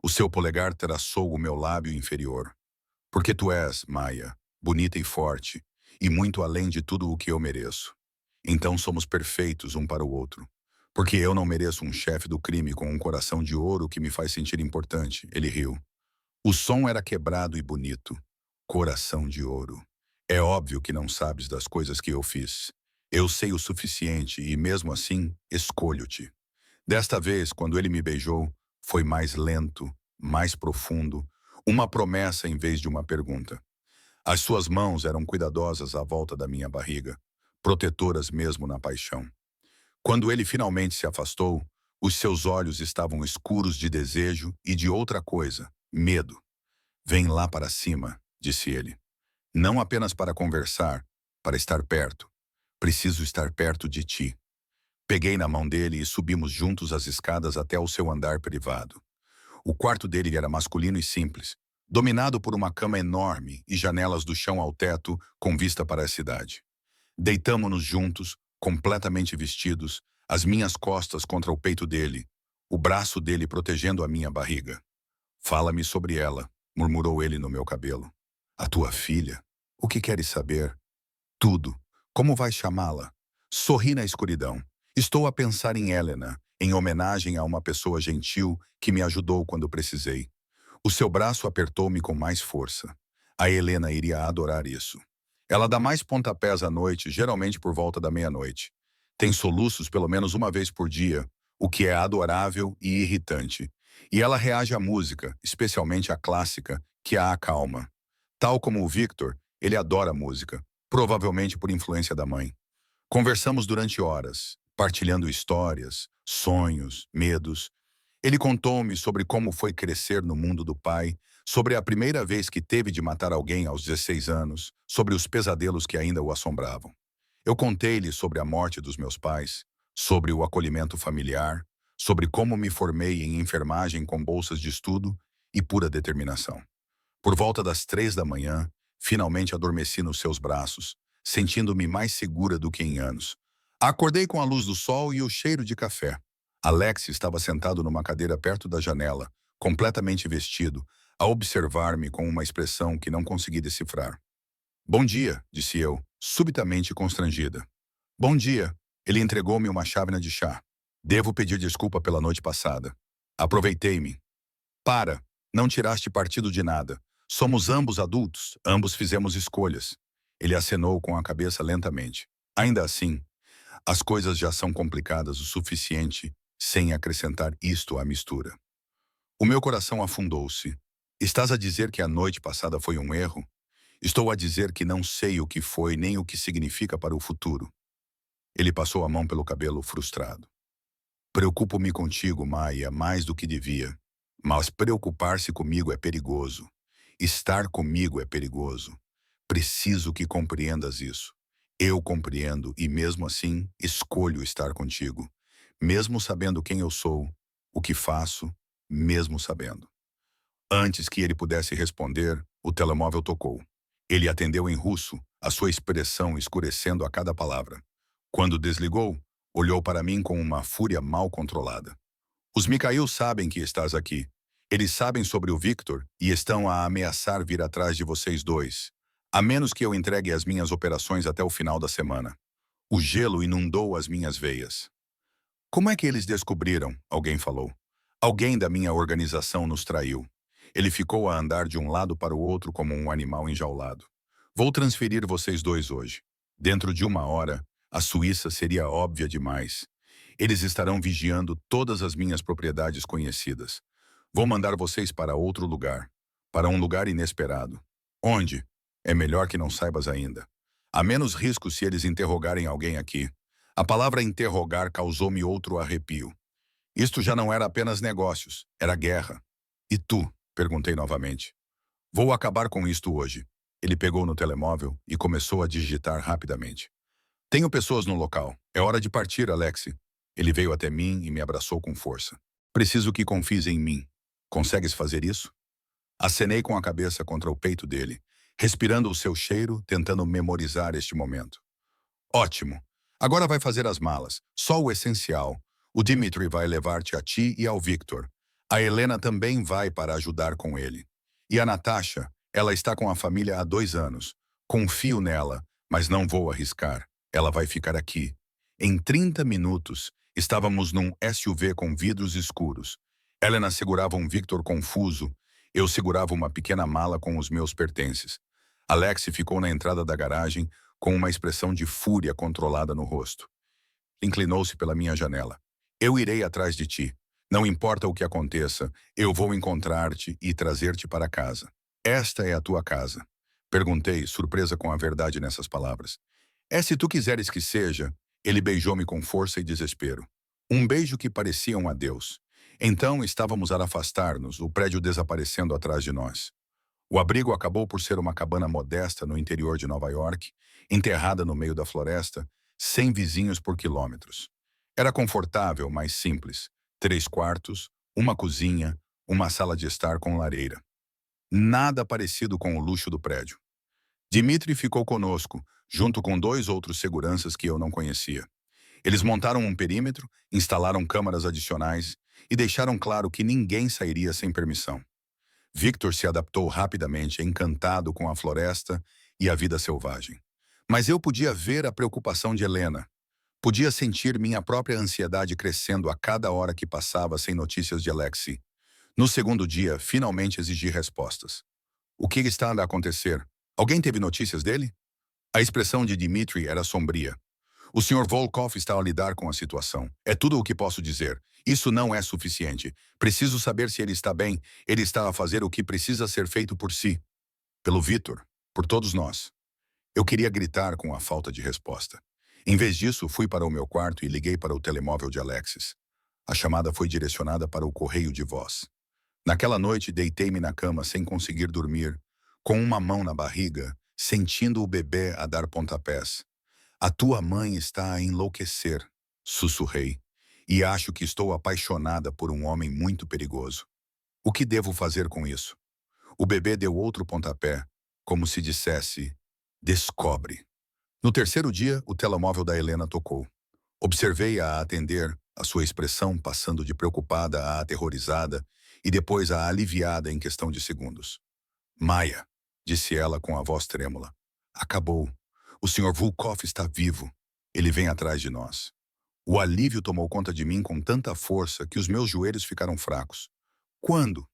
O seu polegar traçou o meu lábio inferior. Porque tu és, Maia, bonita e forte, e muito além de tudo o que eu mereço. Então somos perfeitos um para o outro. Porque eu não mereço um chefe do crime com um coração de ouro que me faz sentir importante. Ele riu. O som era quebrado e bonito. Coração de ouro. É óbvio que não sabes das coisas que eu fiz. Eu sei o suficiente e, mesmo assim, escolho-te. Desta vez, quando ele me beijou, foi mais lento, mais profundo, uma promessa em vez de uma pergunta. As suas mãos eram cuidadosas à volta da minha barriga, protetoras mesmo na paixão. Quando ele finalmente se afastou, os seus olhos estavam escuros de desejo e de outra coisa, medo. Vem lá para cima, disse ele. Não apenas para conversar, para estar perto. Preciso estar perto de ti. Peguei na mão dele e subimos juntos as escadas até o seu andar privado. O quarto dele era masculino e simples, dominado por uma cama enorme e janelas do chão ao teto com vista para a cidade. Deitamo-nos juntos, completamente vestidos, as minhas costas contra o peito dele, o braço dele protegendo a minha barriga. Fala-me sobre ela, murmurou ele no meu cabelo. A tua filha? O que queres saber? Tudo. Como vais chamá-la? Sorri na escuridão. Estou a pensar em Helena, em homenagem a uma pessoa gentil que me ajudou quando precisei. O seu braço apertou-me com mais força. A Helena iria adorar isso. Ela dá mais pontapés à noite, geralmente por volta da meia-noite. Tem soluços pelo menos uma vez por dia, o que é adorável e irritante. E ela reage à música, especialmente à clássica, que a acalma. Tal como o Victor, ele adora música, provavelmente por influência da mãe. Conversamos durante horas, partilhando histórias, sonhos, medos. Ele contou-me sobre como foi crescer no mundo do pai, sobre a primeira vez que teve de matar alguém aos 16 anos, sobre os pesadelos que ainda o assombravam. Eu contei-lhe sobre a morte dos meus pais, sobre o acolhimento familiar, sobre como me formei em enfermagem com bolsas de estudo e pura determinação. Por volta das 3 da manhã, finalmente adormeci nos seus braços, sentindo-me mais segura do que em anos. Acordei com a luz do sol e o cheiro de café. Alex estava sentado numa cadeira perto da janela, completamente vestido, a observar-me com uma expressão que não consegui decifrar. Bom dia, disse eu, subitamente constrangida. Bom dia. Ele entregou-me uma chávena de chá. Devo pedir desculpa pela noite passada. Aproveitei-me. Para. Não tiraste partido de nada. Somos ambos adultos, ambos fizemos escolhas. Ele acenou com a cabeça lentamente. Ainda assim, as coisas já são complicadas o suficiente sem acrescentar isto à mistura. O meu coração afundou-se. Estás a dizer que a noite passada foi um erro? Estou a dizer que não sei o que foi nem o que significa para o futuro. Ele passou a mão pelo cabelo frustrado. Preocupo-me contigo, Maia, mais do que devia. Mas preocupar-se comigo é perigoso. Estar comigo é perigoso. Preciso que compreendas isso. Eu compreendo e, mesmo assim, escolho estar contigo. Mesmo sabendo quem eu sou, o que faço, mesmo sabendo. Antes que ele pudesse responder, o telemóvel tocou. Ele atendeu em russo, a sua expressão escurecendo a cada palavra. Quando desligou, olhou para mim com uma fúria mal controlada. Os Mikhail sabem que estás aqui. Eles sabem sobre o Victor e estão a ameaçar vir atrás de vocês dois, a menos que eu entregue as minhas operações até o final da semana. O gelo inundou as minhas veias. Como é que eles descobriram? Alguém falou. Alguém da minha organização nos traiu. Ele ficou a andar de um lado para o outro como um animal enjaulado. Vou transferir vocês dois hoje. Dentro de 1 hora, a Suíça seria óbvia demais. Eles estarão vigiando todas as minhas propriedades conhecidas. Vou mandar vocês para outro lugar. Para um lugar inesperado. Onde? É melhor que não saibas ainda. Há menos risco se eles interrogarem alguém aqui. A palavra interrogar causou-me outro arrepio. Isto já não era apenas negócios, era guerra. E tu? Perguntei novamente. Vou acabar com isto hoje. Ele pegou no telemóvel e começou a digitar rapidamente. Tenho pessoas no local. É hora de partir, Alexi. Ele veio até mim e me abraçou com força. Preciso que confies em mim. Consegues fazer isso? Acenei com a cabeça contra o peito dele, respirando o seu cheiro, tentando memorizar este momento. Ótimo. Agora vai fazer as malas. Só o essencial. O Dmitry vai levar-te a ti e ao Victor. A Helena também vai para ajudar com ele. E a Natasha, ela está com a família há 2 anos. Confio nela, mas não vou arriscar. Ela vai ficar aqui. Em 30 minutos, estávamos num SUV com vidros escuros. Helena segurava um Victor confuso. Eu segurava uma pequena mala com os meus pertences. Alex ficou na entrada da garagem, com uma expressão de fúria controlada no rosto. Inclinou-se pela minha janela. Eu irei atrás de ti. Não importa o que aconteça, eu vou encontrar-te e trazer-te para casa. Esta é a tua casa. Perguntei, surpresa com a verdade nessas palavras. É se tu quiseres que seja. Ele beijou-me com força e desespero. Um beijo que parecia um adeus. Então estávamos a afastar-nos, o prédio desaparecendo atrás de nós. O abrigo acabou por ser uma cabana modesta no interior de Nova York, enterrada no meio da floresta, sem vizinhos por quilômetros. Era confortável, mas simples. 3 quartos, uma cozinha, uma sala de estar com lareira. Nada parecido com o luxo do prédio. Dmitry ficou conosco, junto com 2 outros seguranças que eu não conhecia. Eles montaram um perímetro, instalaram câmaras adicionais e deixaram claro que ninguém sairia sem permissão. Victor se adaptou rapidamente, encantado com a floresta e a vida selvagem. Mas eu podia ver a preocupação de Helena. Podia sentir minha própria ansiedade crescendo a cada hora que passava sem notícias de Alexei. No segundo dia, finalmente exigi respostas. O que está a acontecer? Alguém teve notícias dele? A expressão de Dmitry era sombria. O Sr. Volkov está a lidar com a situação. É tudo o que posso dizer. Isso não é suficiente. Preciso saber se ele está bem. Ele está a fazer o que precisa ser feito por si. Pelo Victor. Por todos nós. Eu queria gritar com a falta de resposta. Em vez disso, fui para o meu quarto e liguei para o telemóvel de Alexis. A chamada foi direcionada para o correio de voz. Naquela noite, deitei-me na cama sem conseguir dormir, com uma mão na barriga, sentindo o bebê a dar pontapés. A tua mãe está a enlouquecer, sussurrei, e acho que estou apaixonada por um homem muito perigoso. O que devo fazer com isso? O bebê deu outro pontapé, como se dissesse, descobre. No terceiro dia, o telemóvel da Helena tocou. Observei-a a atender, a sua expressão passando de preocupada a aterrorizada e depois a aliviada em questão de segundos. Maia, disse ela com a voz trêmula. Acabou. O Sr. Volkov está vivo. Ele vem atrás de nós. O alívio tomou conta de mim com tanta força que os meus joelhos ficaram fracos. Quando?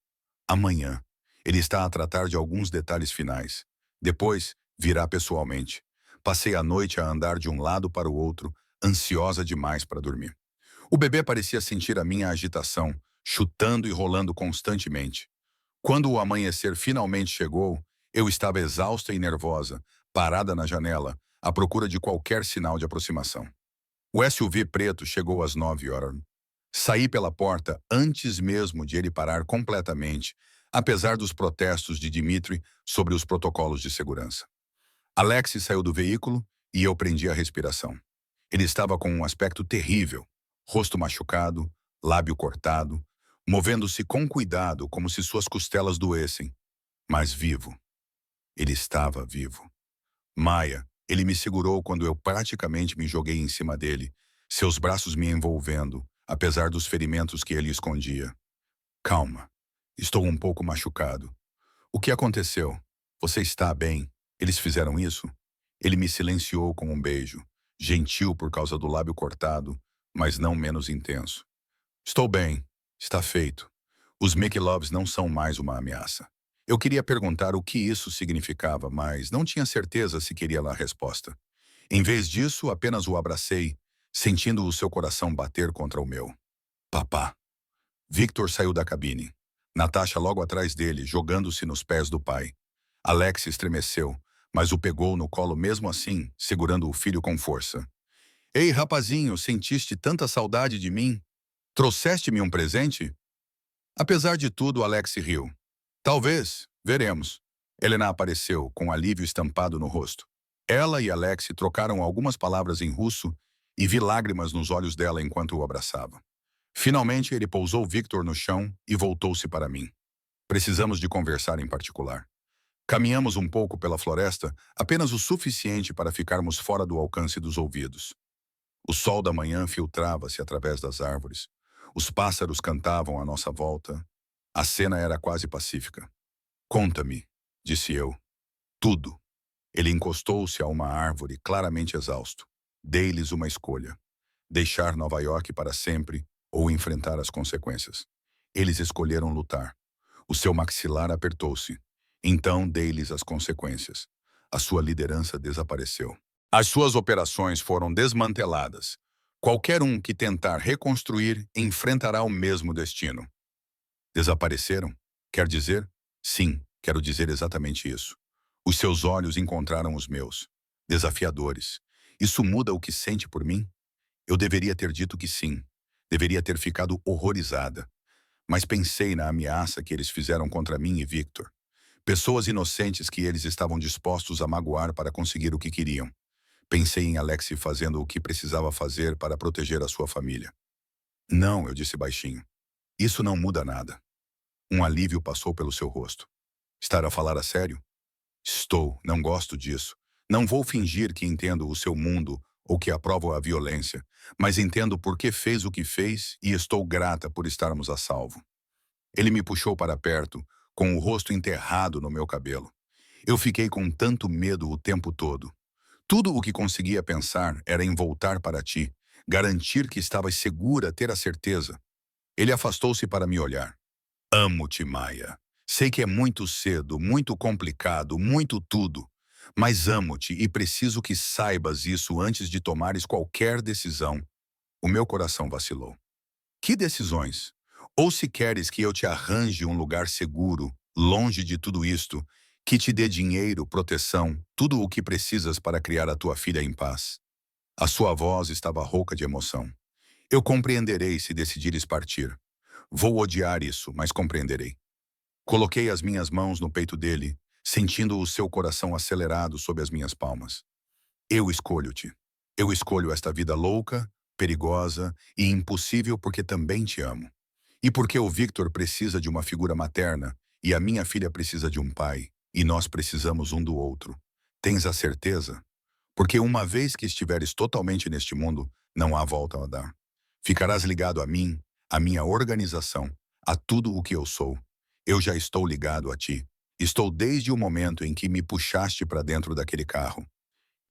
Amanhã. Ele está a tratar de alguns detalhes finais. Depois, virá pessoalmente. Passei a noite a andar de um lado para o outro, ansiosa demais para dormir. O bebê parecia sentir a minha agitação, chutando e rolando constantemente. Quando o amanhecer finalmente chegou, eu estava exausta e nervosa, parada na janela, à procura de qualquer sinal de aproximação. O SUV preto chegou às 9 horas. Saí pela porta antes mesmo de ele parar completamente, apesar dos protestos de Dmitry sobre os protocolos de segurança. Alexei saiu do veículo e eu prendi a respiração. Ele estava com um aspecto terrível, rosto machucado, lábio cortado, movendo-se com cuidado como se suas costelas doessem, mas vivo. Ele estava vivo. Maia, ele me segurou quando eu praticamente me joguei em cima dele, seus braços me envolvendo, apesar dos ferimentos que ele escondia. Calma. Estou um pouco machucado. O que aconteceu? Você está bem? Eles fizeram isso? Ele me silenciou com um beijo, gentil por causa do lábio cortado, mas não menos intenso. Estou bem. Está feito. Os Mikhailovs não são mais uma ameaça. Eu queria perguntar o que isso significava, mas não tinha certeza se queria lá a resposta. Em vez disso, apenas o abracei, sentindo o seu coração bater contra o meu. Papá. Victor saiu da cabine. Natasha logo atrás dele, jogando-se nos pés do pai. Alex estremeceu, mas o pegou no colo mesmo assim, segurando o filho com força. Ei, rapazinho, sentiste tanta saudade de mim? Trouxeste-me um presente? Apesar de tudo, Alex riu. Talvez, veremos. Helena apareceu, com alívio estampado no rosto. Ela e Alex trocaram algumas palavras em russo e vi lágrimas nos olhos dela enquanto o abraçava. Finalmente, ele pousou Victor no chão e voltou-se para mim. Precisamos de conversar em particular. Caminhamos um pouco pela floresta, apenas o suficiente para ficarmos fora do alcance dos ouvidos. O sol da manhã filtrava-se através das árvores. Os pássaros cantavam à nossa volta. A cena era quase pacífica. Conta-me, disse eu. Tudo. Ele encostou-se a uma árvore, claramente exausto. Dei-lhes uma escolha. Deixar Nova York para sempre ou enfrentar as consequências. Eles escolheram lutar. O seu maxilar apertou-se. Então dei-lhes as consequências. A sua liderança desapareceu. As suas operações foram desmanteladas. Qualquer um que tentar reconstruir enfrentará o mesmo destino. Desapareceram? Quer dizer? Sim, quero dizer exatamente isso. Os seus olhos encontraram os meus. Desafiadores. Isso muda o que sente por mim? Eu deveria ter dito que sim. Deveria ter ficado horrorizada. Mas pensei na ameaça que eles fizeram contra mim e Victor. Pessoas inocentes que eles estavam dispostos a magoar para conseguir o que queriam. Pensei em Alexei fazendo o que precisava fazer para proteger a sua família. Não, eu disse baixinho. Isso não muda nada. Um alívio passou pelo seu rosto. Estar a falar a sério? Estou, não gosto disso. Não vou fingir que entendo o seu mundo ou que aprovo a violência, mas entendo por que fez o que fez e estou grata por estarmos a salvo. Ele me puxou para perto, com o rosto enterrado no meu cabelo. Eu fiquei com tanto medo o tempo todo. Tudo o que conseguia pensar era em voltar para ti, garantir que estavas segura, ter a certeza. Ele afastou-se para me olhar. Amo-te, Maia. Sei que é muito cedo, muito complicado, muito tudo. Mas amo-te e preciso que saibas isso antes de tomares qualquer decisão. O meu coração vacilou. Que decisões? Ou se queres que eu te arranje um lugar seguro, longe de tudo isto, que te dê dinheiro, proteção, tudo o que precisas para criar a tua filha em paz. A sua voz estava rouca de emoção. Eu compreenderei se decidires partir. Vou odiar isso, mas compreenderei. Coloquei as minhas mãos no peito dele, sentindo o seu coração acelerado sob as minhas palmas. Eu escolho-te. Eu escolho esta vida louca, perigosa e impossível porque também te amo. E porque o Victor precisa de uma figura materna e a minha filha precisa de um pai, e nós precisamos um do outro. Tens a certeza? Porque uma vez que estiveres totalmente neste mundo, não há volta a dar. Ficarás ligado a mim, à minha organização, a tudo o que eu sou. Eu já estou ligado a ti. Estou desde o momento em que me puxaste para dentro daquele carro.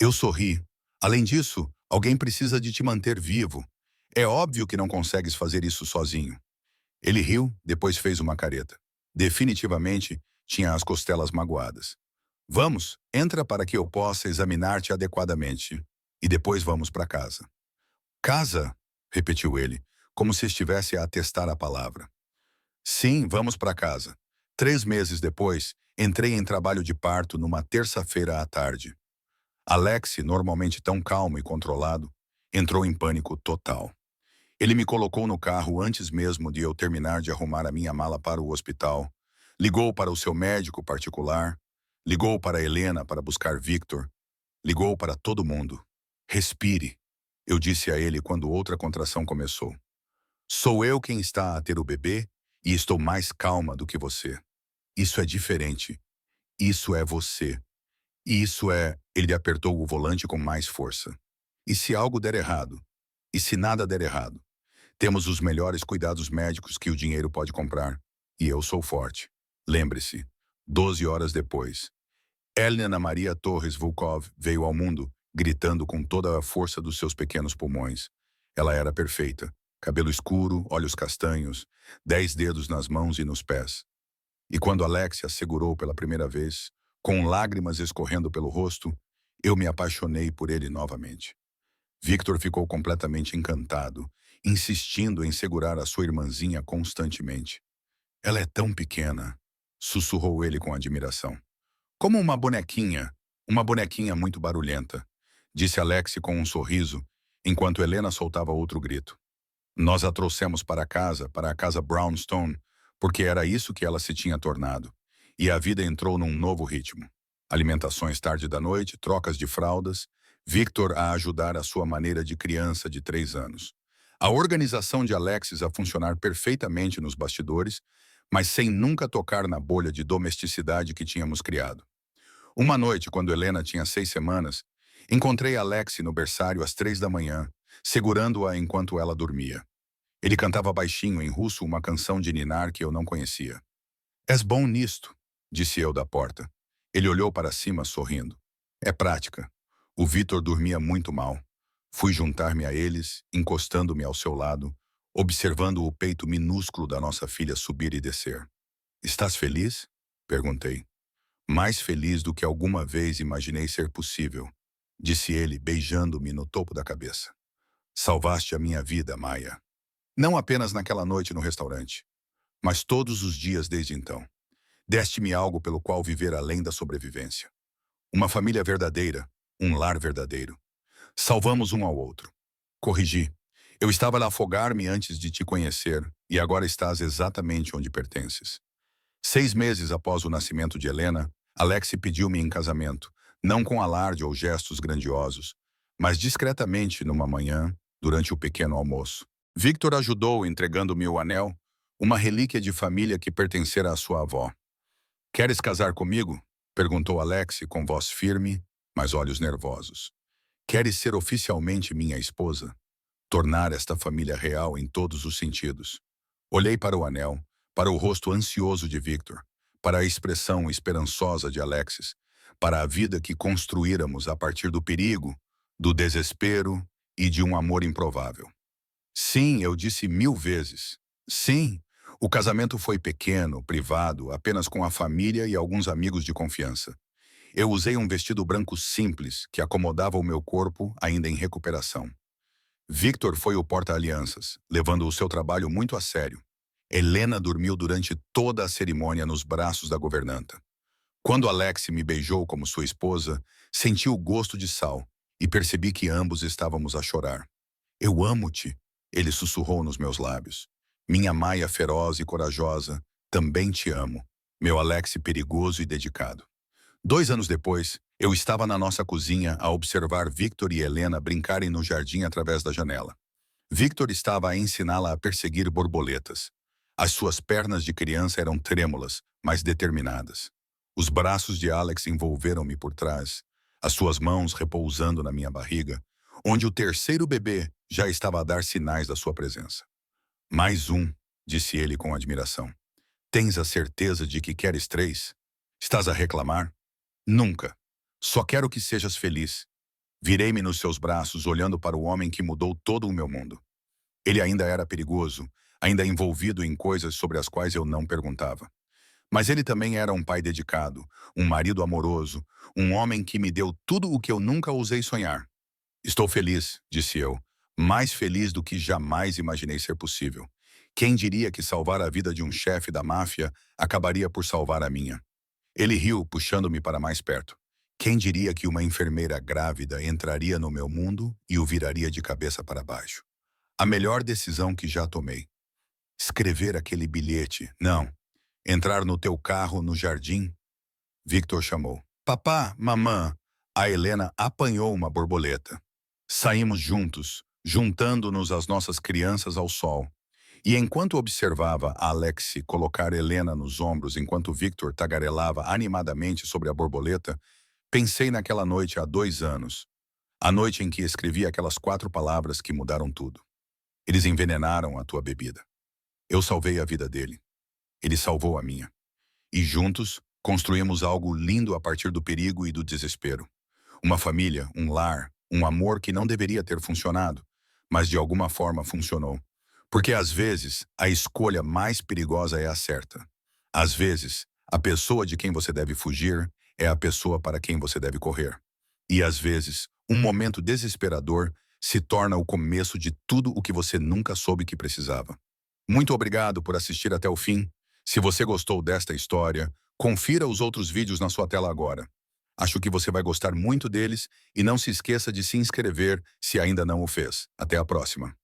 Eu sorri. Além disso, alguém precisa de te manter vivo. É óbvio que não consegues fazer isso sozinho. Ele riu, depois fez uma careta. Definitivamente, tinha as costelas magoadas. Vamos, entra para que eu possa examinar-te adequadamente. E depois vamos para casa. Casa? Repetiu ele, como se estivesse a atestar a palavra. Sim, vamos para casa. 3 meses depois, entrei em trabalho de parto numa terça-feira à tarde. Alex, normalmente tão calmo e controlado, entrou em pânico total. Ele me colocou no carro antes mesmo de eu terminar de arrumar a minha mala para o hospital, ligou para o seu médico particular, ligou para Helena para buscar Victor, ligou para todo mundo. Respire, eu disse a ele quando outra contração começou. Sou eu quem está a ter o bebê e estou mais calma do que você. Isso é diferente. Isso é você. Isso é... Ele apertou o volante com mais força. E se algo der errado? E se nada der errado? Temos os melhores cuidados médicos que o dinheiro pode comprar. E eu sou forte. Lembre-se, 12 horas depois, Helena Maria Torres Volkov veio ao mundo, gritando com toda a força dos seus pequenos pulmões. Ela era perfeita. Cabelo escuro, olhos castanhos, 10 dedos nas mãos e nos pés. E quando Alexia segurou pela primeira vez, com lágrimas escorrendo pelo rosto, eu me apaixonei por ele novamente. Victor ficou completamente encantado, insistindo em segurar a sua irmãzinha constantemente. Ela é tão pequena, sussurrou ele com admiração. Como uma bonequinha muito barulhenta, disse Alexi com um sorriso, enquanto Helena soltava outro grito. Nós a trouxemos para a casa Brownstone, porque era isso que ela se tinha tornado. E a vida entrou num novo ritmo. Alimentações tarde da noite, trocas de fraldas, Victor a ajudar à sua maneira de criança de 3 anos. A organização de Alexis a funcionar perfeitamente nos bastidores, mas sem nunca tocar na bolha de domesticidade que tínhamos criado. Uma noite, quando Helena tinha 6 semanas, encontrei Alexi no berçário às 3 da manhã, segurando-a enquanto ela dormia. Ele cantava baixinho em russo uma canção de ninar que eu não conhecia. És bom nisto, disse eu da porta. Ele olhou para cima sorrindo. É prática. O Vitor dormia muito mal. Fui juntar-me a eles, encostando-me ao seu lado, observando o peito minúsculo da nossa filha subir e descer. Estás feliz? Perguntei. Mais feliz do que alguma vez imaginei ser possível, disse ele, beijando-me no topo da cabeça. Salvaste a minha vida, Maia. Não apenas naquela noite no restaurante, mas todos os dias desde então. Deste-me algo pelo qual viver além da sobrevivência. Uma família verdadeira, um lar verdadeiro. Salvamos um ao outro. Corrigi. Eu estava a afogar-me antes de te conhecer, e agora estás exatamente onde pertences. 6 meses após o nascimento de Helena, Alexi pediu-me em casamento, não com alarde ou gestos grandiosos, mas discretamente numa manhã, durante o pequeno almoço. Victor ajudou entregando-me o anel, uma relíquia de família que pertencera à sua avó. Queres casar comigo? Perguntou Alexi com voz firme, mas olhos nervosos. Queres ser oficialmente minha esposa? Tornar esta família real em todos os sentidos. Olhei para o anel, para o rosto ansioso de Victor, para a expressão esperançosa de Alexis, para a vida que construíramos a partir do perigo, do desespero e de um amor improvável. Sim, eu disse 1000 vezes. Sim, o casamento foi pequeno, privado, apenas com a família e alguns amigos de confiança. Eu usei um vestido branco simples que acomodava o meu corpo ainda em recuperação. Victor foi o porta-alianças, levando o seu trabalho muito a sério. Helena dormiu durante toda a cerimônia nos braços da governanta. Quando Alexi me beijou como sua esposa, senti o gosto de sal e percebi que ambos estávamos a chorar. Eu amo-te, ele sussurrou nos meus lábios. Minha Maia feroz e corajosa, também te amo. Meu Alexi perigoso e dedicado. 2 anos depois, eu estava na nossa cozinha a observar Victor e Helena brincarem no jardim através da janela. Victor estava a ensiná-la a perseguir borboletas. As suas pernas de criança eram trêmulas, mas determinadas. Os braços de Alex envolveram-me por trás, as suas mãos repousando na minha barriga, onde o terceiro bebê já estava a dar sinais da sua presença. Mais um, disse ele com admiração. Tens a certeza de que queres três? Estás a reclamar? Nunca. Só quero que sejas feliz. Virei-me nos seus braços, olhando para o homem que mudou todo o meu mundo. Ele ainda era perigoso, ainda envolvido em coisas sobre as quais eu não perguntava. Mas ele também era um pai dedicado, um marido amoroso, um homem que me deu tudo o que eu nunca ousei sonhar. Estou feliz, disse eu, mais feliz do que jamais imaginei ser possível. Quem diria que salvar a vida de um chefe da máfia acabaria por salvar a minha? Ele riu, puxando-me para mais perto. Quem diria que uma enfermeira grávida entraria no meu mundo e o viraria de cabeça para baixo? A melhor decisão que já tomei. Escrever aquele bilhete, não. Entrar no teu carro no jardim? Victor chamou. Papá, mamã. A Helena apanhou uma borboleta. Saímos juntos, juntando-nos as nossas crianças ao sol. E enquanto observava a Alexi colocar Helena nos ombros enquanto Victor tagarelava animadamente sobre a borboleta, pensei naquela noite há 2 anos. A noite em que escrevi aquelas 4 palavras que mudaram tudo. Eles envenenaram a tua bebida. Eu salvei a vida dele. Ele salvou a minha. E juntos, construímos algo lindo a partir do perigo e do desespero. Uma família, um lar, um amor que não deveria ter funcionado, mas de alguma forma funcionou. Porque às vezes, a escolha mais perigosa é a certa. Às vezes, a pessoa de quem você deve fugir é a pessoa para quem você deve correr. E às vezes, um momento desesperador se torna o começo de tudo o que você nunca soube que precisava. Muito obrigado por assistir até o fim. Se você gostou desta história, confira os outros vídeos na sua tela agora. Acho que você vai gostar muito deles e não se esqueça de se inscrever se ainda não o fez. Até a próxima.